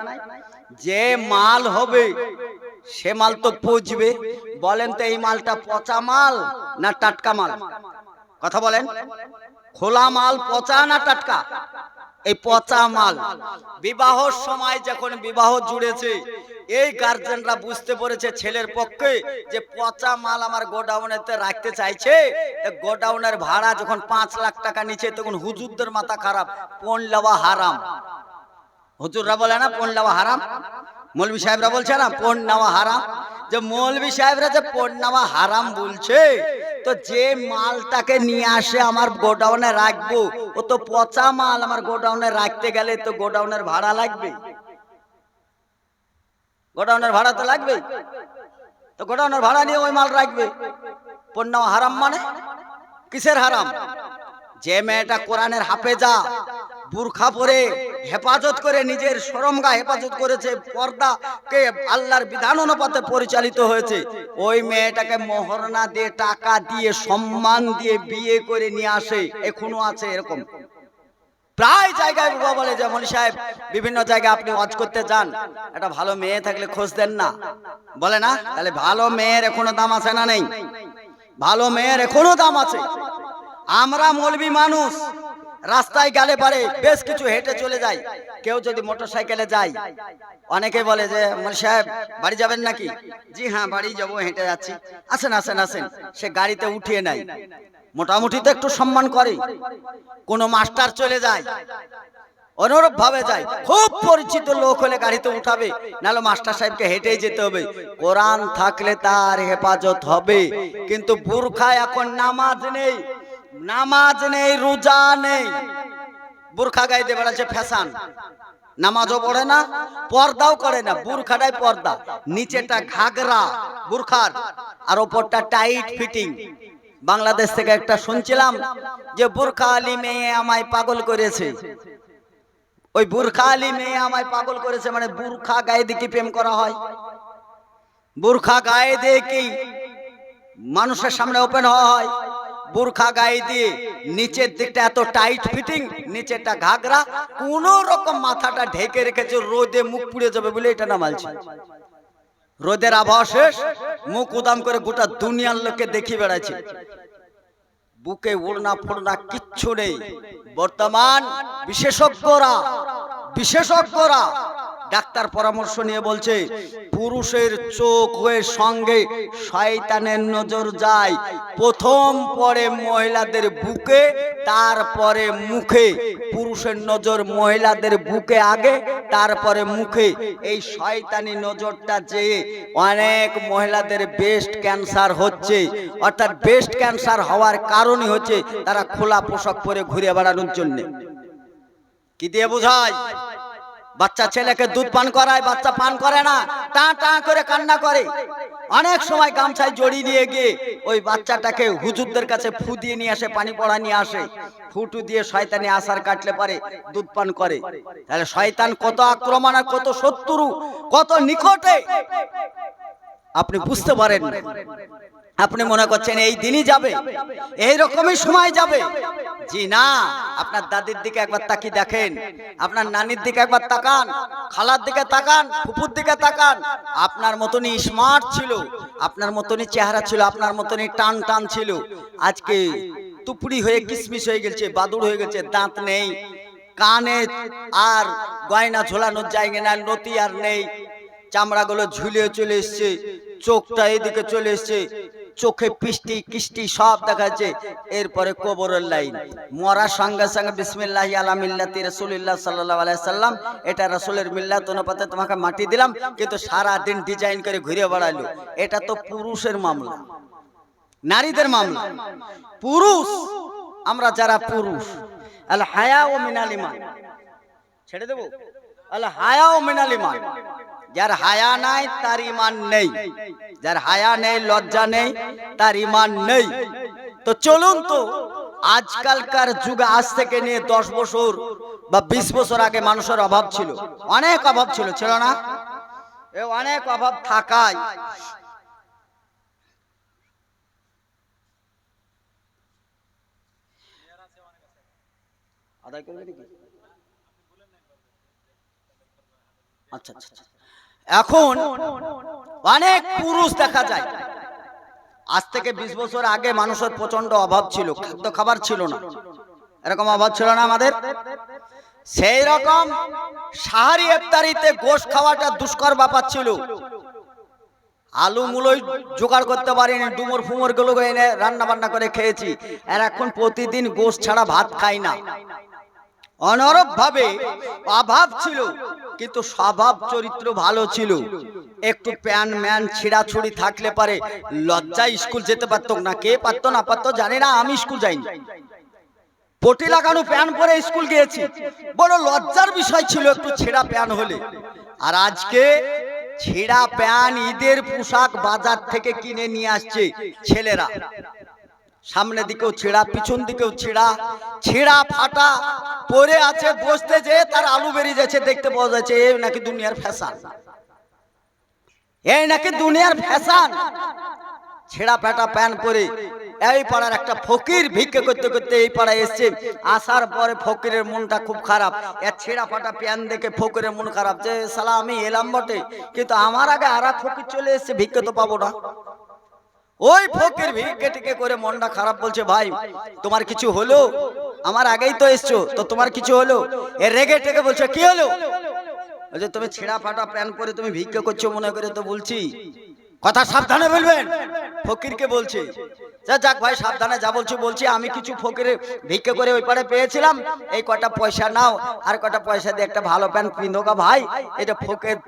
যে মাল হবে সে মাল তো পচবে। বলেন তো এই মালটা পচা মাল না টাটকা মাল? কথা বলেন, খোলা মাল পচা না টাটকা? এই পচা মাল। বিবাহর সময় যখন বিবাহ জুড়েছে, এই গার্জেনরা বুঝতে পেরেছে ছেলের পক্ষে যে পচা মাল আমার গোডাউনেতে রাখতে চাইছে, গোডাউনের ভাড়া যখন 5 লাখ টাকা নিচে, তখন হুজুরদের মাথা খারাপ, পণ লওয়া হারাম। হুজুররা বলে না পণ নেওয়া হারাম, মৌলভী সাহেবরা বলছে না পণ নেওয়া হারাম। যে মৌলভী সাহেবরা যে পণ নেওয়া হারাম বলছে, তো যে মালটাকে নিয়ে আসে আমার গোডাউনে রাখবো, ও তো পচা মাল আমার গোডাউনে রাখতে গেলে তো গোডাউনের ভাড়া লাগবে, গোডাউনের ভাড়া তো লাগবে, তো গোডাউনের ভাড়া নিয়ে ওই মাল রাখবে। পণ নেওয়া হারাম মানে কিসের হারাম? যে মেয়েটা কোরআনের হাফেজা, বুরখা পরে হেফাজত করে, নিজের শরমগা হেফাজত করেছে, পর্দাকে আল্লাহর বিধান অনুপাতে পরিচালিত হয়েছে, ওই মেয়েটাকে মোহরনা দিয়ে, টাকা দিয়ে, সম্মান দিয়ে বিয়ে করে নিয়ে আসে। এখনো আছে এরকম প্রায় জায়গায়। বাবা বলে যে মৌলভী সাহেব বিভিন্ন জায়গায় আপনি ওয়াজ করতে যান, একটা ভালো মেয়ে থাকলে খোঁজ দেন না, বলে না? তাহলে ভালো মেয়ের এখনো দাম আছে না নেই? ভালো মেয়ের এখনো দাম আছে। আমরা মৌলভী মানুষ, রাস্তায় গেলে পারে বেশ কিছু হেঁটে চলে যাই। কেউ যদি মোটরসাইকেলে যায়, অনেকে বলে যে মৌলভী সাহেব বাড়ি যাবেন নাকি? জি হ্যাঁ বাড়ি যাবো, হেঁটে যাচ্ছি। আসেন আসেন আসেন, সে গাড়িতে উঠিয়ে নেয়, মোটামুটি তো একটু সম্মান করে। কোনো মাস্টার চলে যায়, অনুরূপ ভাবে যায়, খুব পরিচিত লোক হলে গাড়িতে উঠাবে, নাহলে মাস্টার সাহেবকে হেঁটেই যেতে হবে। কোরআন থাকলে তার হেফাজত হবে, কিন্তু বুরখা এখন নামাজ নেই, নামাজ নেই, রোজা নেই, বুরখা গাইতে বেড়াচ্ছে ফ্যাশন, নামাজও পড়ে না, পর্দাও করে না। বুরখাটাই পর্দা, নিচেটা ঘাগরা বুরখার, আর ওপরটা টাইট ফিটিং। বাংলাদেশ থেকে একটা শুনছিলাম যে বুরখা আলী মেয়ে আমায় পাগল করেছে। ওই বুরখা আলী মেয়ে আমায় পাগল করেছে মানে বুরখা গায়ে দিয়ে কি প্রেম করা হয়? বুরখা গায়ে দিয়ে কি মানুষের সামনে ওপেন হওয়া হয়? বুরখা গায়ে দিয়ে নিচের দিকটা এত টাইট ফিটিং, নিচেরটা ঘাগরা, কোন রকম মাথাটা ঢেকে রেখেছে, রোদে মুখ পুড়ে যাবে বলে এটা নামালছে। রোদের আবহাওয়া শেষ, মুখ উদাম করে গোটা দুনিয়ার লোককে দেখিয়ে বেড়াচ্ছে, বুকে ওড়না ফোড়না কিচ্ছু নেই। বর্তমান বিশেষজ্ঞরা ডাক্তার পরামর্শ নিয়ে বলছে পুরুষের চোখের সঙ্গে শয়তানের নজর যায়, প্রথম পড়ে মহিলাদের বুকে, তারপরে মুখে। পুরুষের নজর মহিলাদের বুকে আগে, তারপরে মুখে। এই শয়তানি নজরটা যে অনেক মহিলাদের ব্রেস্ট ক্যান্সার হচ্ছে, অর্থাৎ ব্রেস্ট ক্যান্সার হওয়ার কারণই হচ্ছে তারা খোলা পোশাক পরে ঘুরে বেড়ানোর জন্য। কি দিয়ে বোঝায়? বাচ্চা ছেলেকে দুধ পান করায়, বাচ্চা পান করে না, টা টা করে কান্না করে। অনেক সময় গামছায় জড়িয়ে নিয়ে গিয়ে ওই বাচ্চাটাকে হুজুরদের কাছে ফু দিয়ে নিয়ে আসে, পানি পড়া নিয়ে আসে, ফুটু দিয়ে শয়তানি আসার কাটলে পারে দুধ পান করে। তাহলে শয়তান কত আক্রমণ আর কত শত্রু, কত নিকটে আপনি বুঝতে পারেন। আপনি মনে করছেন এই দিনই যাবে, এই রকমই সময় যাবে। জি না, আপনার দাদির দিকে একবার তাকিয়ে দেখেন, আপনার নানির দিকে একবার তাকান, খালার দিকে তাকান, ফুপুর দিকে তাকান। আপনার মতনই স্মার্ট ছিল, আপনার মতনই চেহারা ছিল, আপনার মতনই টান টান ছিল। আজকে তুপড়ি হয়ে কিসমিস হয়ে গেছে, বাদুড় হয়ে গেছে, দাঁত নেই, কানে আর গয়না ঝোলানোর জায়গা না, নতি আর নেই, চামড়াগুলো ঝুলিয়ে চলে এসছে, চোখটা এদিকে চলে এসছে, চোখে পিষ্টি কিষ্টি সব দেখাচ্ছে। এরপরে কবরের লাইন, মরার সঙ্গে সঙ্গে বিসমিল্লাহি আলা মিল্লাতি রাসূলিল্লাহ সাল্লাল্লাহু আলাইহি সাল্লাম, এটা রাসূলের মিল্লাত অনুপাতে তোমাকে মাটি দিলাম, কিন্তু সারা দিন ডিজাইন করে ঘুরে বেড়ালো। এটা তো পুরুষের মামলা, নারীদের মামলা। পুরুষ, আমরা যারা পুরুষ, আল হায়া ও মিনাল ঈমান, ছেড়ে দেব, আল হায়া ও মিনাল ঈমান। যার হায়া নাই তার ঈমান নেই, যার হায়া নেই, লজ্জা নেই, তার ঈমান নেই। তো চলুন তো, আজকালকার যুগে আজ থেকে নিয়ে 10 বছর বা 20 বছর আগে মানুষের অভাব ছিল, অনেক অভাব ছিল, ছিল না? এই অনেক অভাব থাকায় আদায় করবে নাকি? আচ্ছা আচ্ছা, এখন অনেক পুরুষ দেখা যায়। আজ থেকে 20 বছর আগে মানুষের প্রচন্ড অভাব ছিল, খাদ্য খাবার ছিল না, এরকম অভাব ছিল না আমাদের। সেই রকম সাহারি ইফতারিতে গোশত খাওয়াটা দুষ্কর ব্যাপার ছিল। আলু মুলোই জোগাড় করতে পারিনি, ডুমুর ফুমুর গুলো এনে রান্না বান্না করে খেয়েছি। আর এখন প্রতিদিন গোশত ছাড়া ভাত খাই না। অনরব ভাবে অভাব ছিল, কিন্তু স্বভাব চরিত্র ভালো ছিল। একটু প্যান ম্যান ছিঁড়াছুড়ি থাকলে পারে লজ্জায় স্কুল যেতে পারতো না। কে পারতো না পারতো জানি না, আমি স্কুল যাইনি, পটি লাগানো প্যান পরে স্কুল গিয়েছি, বড় লজ্জার বিষয় ছিল একটু ছেঁড়া প্যান হলে। আর আজকে ছেঁড়া প্যান, ঈদের পোশাক বাজার থেকে কিনে নিয়ে আসছে ছেলেরা, সামনের দিকেও ছেঁড়া, পিছন দিকেও ছেঁড়া, ছেঁড়া ফাটা পরে আছে, বসতে যে তার আলু বেরিয়ে যাচ্ছে, দেখতে পাওয়া যাচ্ছে। এই নাকি দুনিয়ার ফ্যাশন, এই নাকি দুনিয়ার ফ্যাশন। ছেঁড়া ফাটা প্যান্ট পরে এই পাড়ার একটা ফকির ভিক্ষে করতে করতে এই পাড়ায় এসছে। আসার পরে ফকিরের মনটা খুব খারাপ, এর ছেঁড়া ফাটা প্যান্ট দেখে ফকিরের মন খারাপ, যে শালা আমি এলাম বটে, কিন্তু আমার আগে আর এক ফকির চলে এসছে, ভিক্ষে তো পাবো না। ওই ফকির ভিক্ষে টিকে করে মনটা খারাপ, বলছে ভাই তোমার কিছু হলো? আমার আগেই তো এসছো, তো তোমার কিছু হলো? এ রেগে টেগে বলছে কি হলো? বলছে তুমি ছেঁড়া ফাটা প্যান্ট পরে তুমি ভিক্ষে করছো মনে করে, তো বলছি কথা সাবধানে বলবেন। ফকিরকে বলছে যাক ভাই সাবধানে যা বলছি বলছি, আমি কিছু ফকিরে ভিক্ষে করে ওই পারে পেয়েছিলাম, এই কটা পয়সা নাও, আর কটা পয়সা দিয়ে একটা ভালো প্যান্ট পিন্ধোগা ভাই। এটা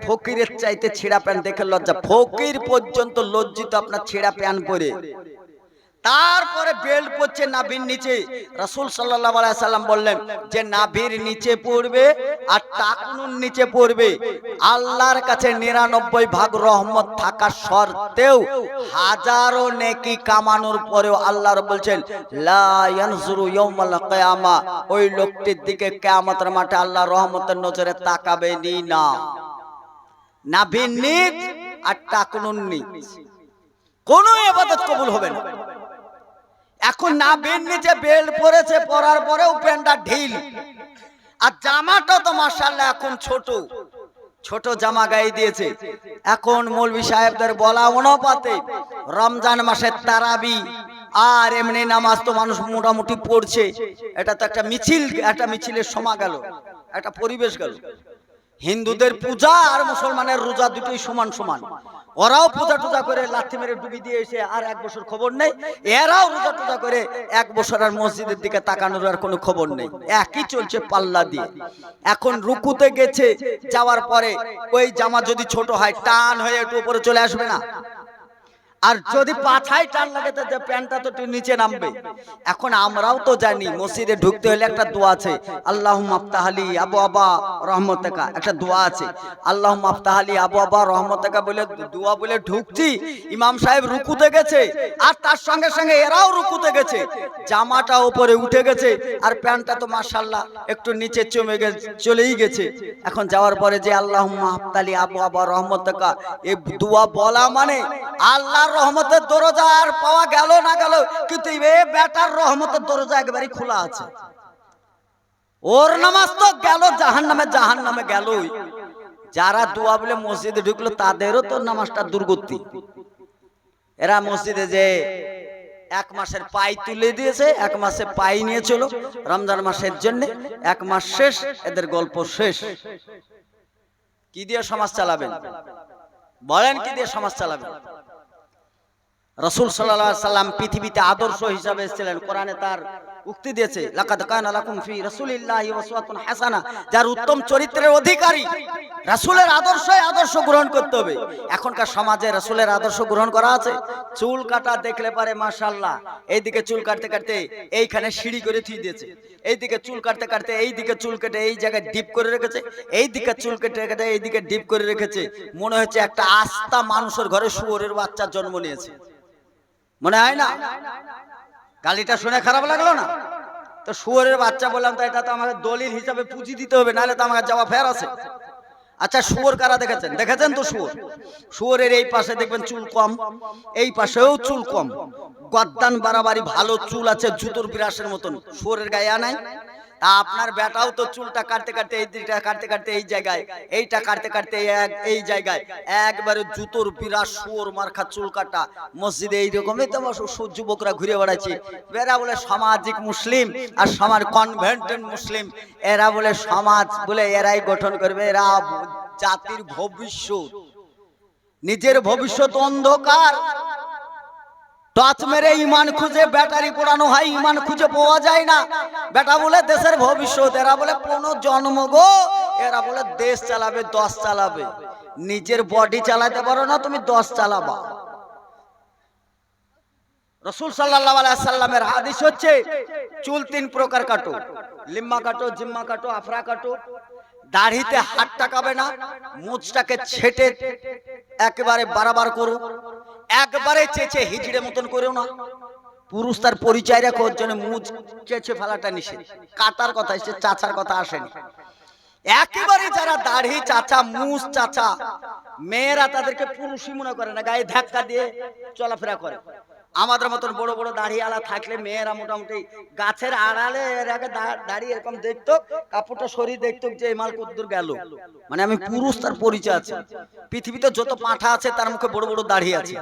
ফকিরের চাইতে ছেঁড়া প্যান্ট দেখে লজ্জা, ফকির পর্যন্ত লজ্জিত আপনার ছেঁড়া প্যান্ট পরে। তারপরে বেল্ট পরছে নাভির নিচে। রাসূল সাল্লাল্লাহু আলাইহি সাল্লাম বললেন যে নাভির নিচে পড়বে আর টাকনুর নিচে পড়বে, আল্লাহর কাছে 99 ভাগ রহমত থাকা সত্ত্বেও হাজারো নেকি কামানোর পরেও আল্লাহ বলছেন লা ইয়ানজুরু ইয়াউমাল কিয়ামা, ওই লোকটির দিকে কিয়ামতের মাঠে আল্লাহ রহমতের নজরে তাকাবেনই না। নাভির নিচ আর টাকনুর নিচ কোনো ইবাদত কবুল হবে না। এখন নাভির নিচে বেল্ট পরেছে, পরার পরেও প্যান্টটা ঢিল, আর জামাটা তো মাশাআল্লাহ এখন ছোট ছোট জামা গায়ে দিয়েছে। এখন মৌলভী সাহেবদের বলা অনুপাতে রমজান মাসের তারাবি আর এমনি নামাজ তো মানুষ মোটামুটি পড়ছে, এটা তো একটা মিছিল, একটা মিছিলের সময় গেল, একটা পরিবেশ গেল। হিন্দুদের পূজা আর মুসলমানের রোজা দুটোই সমান সমান। ওরাও পূজা টুজা করে লাথি মেরে ডুবি দিয়ে এসে আর এক বছর খবর নেই, এরাও রোজা টুজা করে এক বছর আর মসজিদের দিকে তাকানোর আর কোনো খবর নেই, একই চলছে পাল্লা দিয়ে। এখন রুকুতে গেছে, যাওয়ার পরে ওই জামা যদি ছোট হয় টান হয়ে একটু উপরে চলে আসবে না, আর যদি পাছায় টান লাগে তো প্যান্টটা তো একটু নিচে নামবে। এখন আমরাও তো জানি মসজিদে ঢুকতে হলে একটা দোয়া আছে, আল্লাহুম্মা আফতাহলি আবওয়াবা রহমতিকা, একটা দোয়া আছে আল্লাহুম্মা আফতাহলি আবওয়াবা রহমতিকা বলে দোয়া বলে ঢুকছি। ইমাম সাহেব রুকুতে গেছে আর তার সঙ্গে সঙ্গে এরাও রুকুতে গেছে, জামাটা উপরে উঠে গেছে আর প্যান্টটা তো মাশাআল্লাহ একটু নিচে চলেই গেছে। এখন যাওয়ার পরে যে আল্লাহুম্মা আফতাহলি আবওয়াবা রহমতিকা, এই দোয়া বলা মানে আল্লাহ রহমতের দরজা আর পাওয়া গেল না গেল, কিন্তু এই বেটার রহমতের দরজা একেবারে খোলা আছে। ওর নামাজ তো গেল জাহান্নামে গেলই। যারা দোয়া বলে মসজিদে ঢুকলো তাদেরও তো নামাজটা দুর্গতি। এরা মসজিদে যে এক মাসের পাই তুলে দিয়েছে, এক মাসে পাই নিয়ে চলো রমজান মাসের জন্য, এক মাস শেষ এদের গল্প শেষ। কি দিয়ে সমাজ চালাবেন বলেন, কি দিয়ে সমাজ চালাবেন? রাসূল সাল্লাল্লাহু আলাইহি সাল্লাম পৃথিবীতে আদর্শ হিসাবে এসেছিলেন, কোরআনে তার উক্তি দিয়েছে লাকাদ কানা লাকুম ফি রাসূলিল্লাহি উসওয়াতুন হাসানা, যার উত্তম চরিত্রের অধিকারী রাসূলের আদর্শ গ্রহণ করতে হবে। এখনকার সমাজে রাসূলের আদর্শ গ্রহণ করা আছে? চুল কাটা দেখলে পারে মাশাআল্লাহ, এইদিকে চুল কাটতে কাটতে এইখানে সিঁড়ি করে থুই দিয়েছে, এইদিকে চুল কাটতে কাটতে এইদিকে চুল কেটে এই জায়গায় ডিপ করে রেখেছে, এইদিকে চুল কেটে কেটে এইদিকে ডিপ করে রেখেছে। মনে হচ্ছে একটা আস্তা মানুষের ঘরে শুয়োরের বাচ্চা জন্ম নিয়েছে, মনে হয় না? গালিটা শুনে খারাপ লাগলো না? তো শুয়োরের বাচ্চা বললাম, তো এটা তো আমাকে দলিল হিসাবে পুঁজি দিতে হবে, নাহলে তো আমাকে যাওয়া ফের আছে। আচ্ছা, শুয়োর কারা দেখেছেন তো? শুয়োরের এই পাশে দেখবেন চুল কম, এই পাশেও চুল কম, গদ্দান বাড়াবাড়ি ভালো চুল আছে জুতোর বিরাসের মতন, শুয়োরের গায়ে আনাই। তা আপনার বেটাও তো চুলটা কাটতে কাটতে এই দিকটা কাটতে কাটতে এই জায়গায়, এইটা কাটতে কাটতে এই জায়গায়, একবারে জুতোর বিরাস শুয়োর মার্কা চুল কাটা। মসজিদে এইরকমই তো যুবকরা ঘুরে বেড়াচ্ছে, এরা বলে সামাজিক মুসলিম আর সমাজ কনভেন্টেন্ট মুসলিম, এরা বলে সমাজ বলে এরাই গঠন করবে, এরা জাতির ভবিষ্যৎ। নিজের ভবিষ্যৎ অন্ধকার। টর্চ মেরে ইমান খুঁজে ব্যাটারি পোড়ানো হয়, ইমান খুঁজে পাওয়া যায় না। বেটা বলে দেশের ভবিষ্যৎ, এরা বলে পুনর্জন্ম গো, এরা বলে দেশ চালাবে, দশ চালাবে। নিজের বডি চালাতে পারো না, তুমি দশ চালাবা। রাসূল সাল্লাল্লাহু আলাইহি সাল্লামের হাদিস হচ্ছে চুল তিন প্রকার কাটো, লিম্মা কাটো, জিম্মা কাটো, আফরা কাটো। দাড়িতে হাত টাকাবে না, মুছটাকে ছেটে একেবারে বারবার করো, একবারে চেঁচে হিজড়ে মতন করো না। পুরুষ তার পরিচয় রাখো, ওর জন্য মুছ চেঁচে ফেলাটা নিষেধ। কাটার কথা এসে চাচার কথা আসেনি। একেবারে যারা দাড়ি চাচা, মুছ চাচা, মেয়েরা তাদেরকে পুরুষই মনে করে না, গায়ে ধাক্কা দিয়ে চলাফেরা করে। আমাদের মতন বড় বড় দাড়িওয়ালা থাকলে মেয়েরা মোটামুটি গাছের আড়ালে এর আগে দাঁড়িয়ে এরকম দেখতো, কাপড়টা সরিয়ে দেখতো যে এই মাল কতদূর গেল। মানে আমি পুরুষ, তার পরিচয় আছে। পৃথিবীতে যত পাঁঠা আছে তার মুখে বড় বড় দাড়ি আছে।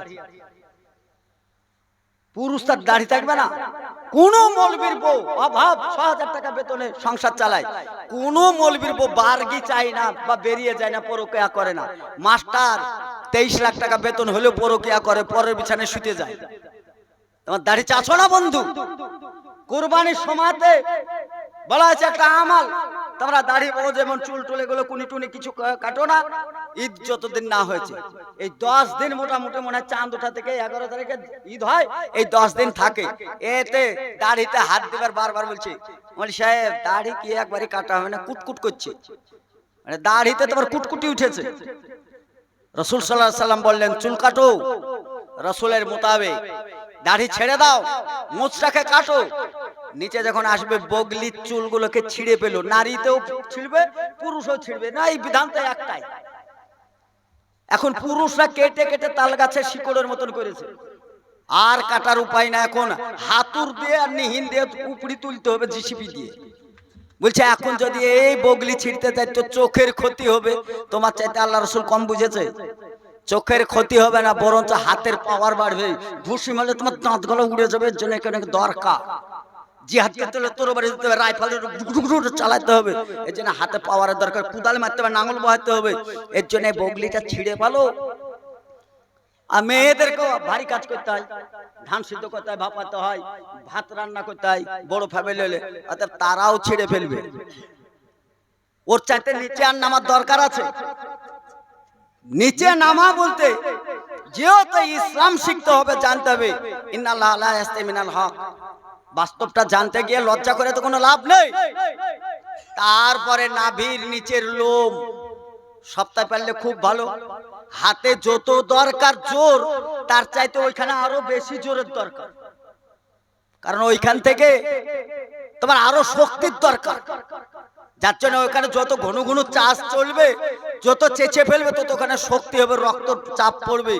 পুরুষ তার দাড়ি থাকবে না। কোন মৌলবীর বউ অভাব ৬০০০ টাকা বেতনে সংসার চালায়, কোন মৌলবীর বউ বার্গি চায় না বা বেরিয়ে যায় না, পরকিয়া করে না। মাস্টার ২৩ লাখ টাকা বেতন হলেও পরকিয়া করে, পরের বিছানায় শুতে যায়। তোমার দাড়ি চাচ্ছো না বন্ধু? কুরবানির সময়তে বলা আছে একটা আমাল, তোমরা দাড়ি বড় যেমন চুল টুলে গুলো কুনি টুনি কিছু কাটো না, ঈদ যতদিন না হয়েছে। এই 10 দিন মোটামুটি মনে হয় চাঁদ ওঠা থেকে 11 তারিখে ঈদ হয়, এই 10 দিন থাকে। এতে দাড়িতে হাত দিবার বারবার বলছে, মৌলভী সাহেব দাড়ি কি একবারই কাটা হবে না? কুটকুট করছে, মানে দাড়িতে তোমার কুটকুটি উঠেছে। রাসূল সাল্লাল্লাহু আলাইহি সাল্লাম বললেন চুল কাটো রাসূলের মোতাবেক, দাড়ি ছেড়ে দাও, মুছটাকে কাটো। নিচে যখন আসবে বগলির চুলগুলোকে ছিঁড়ে পেলো, নারীতেও ছিঁড়বে পুরুষও ছিঁড়বে না, এই বিধান তো একটাই। এখন পুরুষরা কেটে কেটে তাল গাছের শিকড়ের মতন করেছে, আর কাটার উপায় না, এখন হাতুর দিয়ে আর নিহিন দিয়ে উপরি তুলতে হবে জিসিপি দিয়ে। বলছে এখন যদি এই বগলি ছিঁড়তে যাই তো চোখের ক্ষতি হবে। তোমার চাইতে আল্লাহ রসুল কম বুঝেছে? চোখের ক্ষতি হবে না, বরঞ্চ হাতের পাওয়ার বাড়বে। ঘুষি মারলে তোমার দাঁতগুলো উড়ে যাবে, এর জন্য এখানে দরকার। জিহাদ করতে হলে তরবারি দিতে হবে, রাইফেল চালাতে হবে, এর জন্য হাতে পাওয়ারের দরকার। কুদাল মারতে হবে, নাঙল বহাতে হবে, এর জন্য বগলিটা ছিঁড়ে ফেলো। আর মেয়েদেরকেও ভারী কাজ করতে হয়, ধান সিদ্ধ করতে হয়, ভাপাতে হয়, ভাত রান্না করতে হয়, বড় ফ্যামিলি হলে, অর্থাৎ তারাও ছিঁড়ে ফেলবে। ওর চাইতে নিচে আর নামার দরকার আছে? নিচে নামা বলতে যেহেতু ইসলাম শিখতে হবে, জানতে হবে ইন্নাল্লাহ লা ইয়াস্তাহি মিনাল হক। বাস্তবটা জানতে গিয়ে লজ্জা করে তো কোনো লাভ নেই। তারপরে নাভির নিচের লোম সপ্তাহে পারলে খুব ভালো। হাতে যত দরকার জোর, তার চাইতে ওইখানে আরো বেশি জোরের দরকার, কারণ ওইখান থেকে তোমার আরো শক্তির দরকার। যার জন্য ওইখানে যত ঘন ঘন চাষ চলবে, যত চেঁচে ফেলবে, তত ওখানে শক্তি হবে, রক্ত চাপ পড়বে,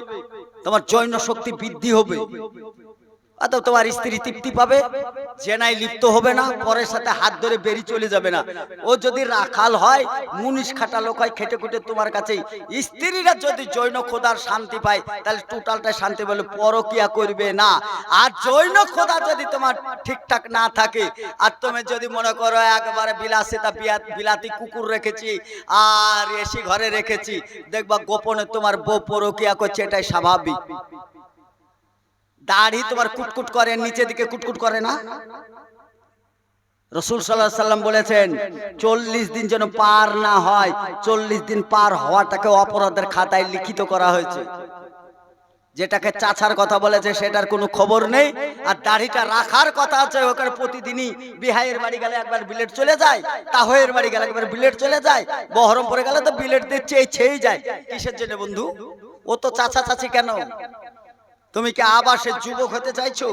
তোমার জৈন শক্তি বৃদ্ধি হবে। অর্থাৎ তোমার স্ত্রী তৃপ্তি পাবে, জেনায় লিপ্ত হবে না, পরের সাথে হাত ধরে বেরিয়ে চলে যাবে না। ও যদি রাখাল হয়, মুনিশ খাটা লোক হয়, খেটে খুটে তোমার কাছেই, স্ত্রীরা যদি জৈন খোদার শান্তি পায়, তাহলে টোটালটা শান্তি বলে পরকিয়া করবে না। আর জৈন খোদা যদি তোমার ঠিকঠাক না থাকে, আর তুমি যদি মনে করো একবারে বিলাসিতা বিলাতি কুকুর রেখেছি আর এসি ঘরে রেখেছি, দেখবা গোপনে তোমার বউ পরকিয়া করছে, এটাই স্বাভাবিক। দাড়ি তোমার কুটকুট করে, নিচে দিকে কুটকুট করে না? রাসূল সাল্লাল্লাহু আলাইহি সাল্লাম বলেছেন 40 দিন যেন পার না হয়, 40 দিন পার হওয়াটাকে অপরাধের খাতায় লিখিত করা হয়েছে। যেটাকে চাচার কথা বলেছে সেটার কোনো খবর নেই, আর দাড়িটা রাখার কথা আছে, ওখানে প্রতিদিনই বিহাইয়ের বাড়ি গেলে একবার বিলেট চলে যায়, তাহয়ের বাড়ি গেলে একবার বিলেট চলে যায়, বহরমপুরে গেলে তো বিলেট দিয়ে চেয়েই যায়। কিসের জন্য বন্ধু? ও তো চাচা চাচি কেন? তুমি কি আবার সে যুবক হতে চাইছো?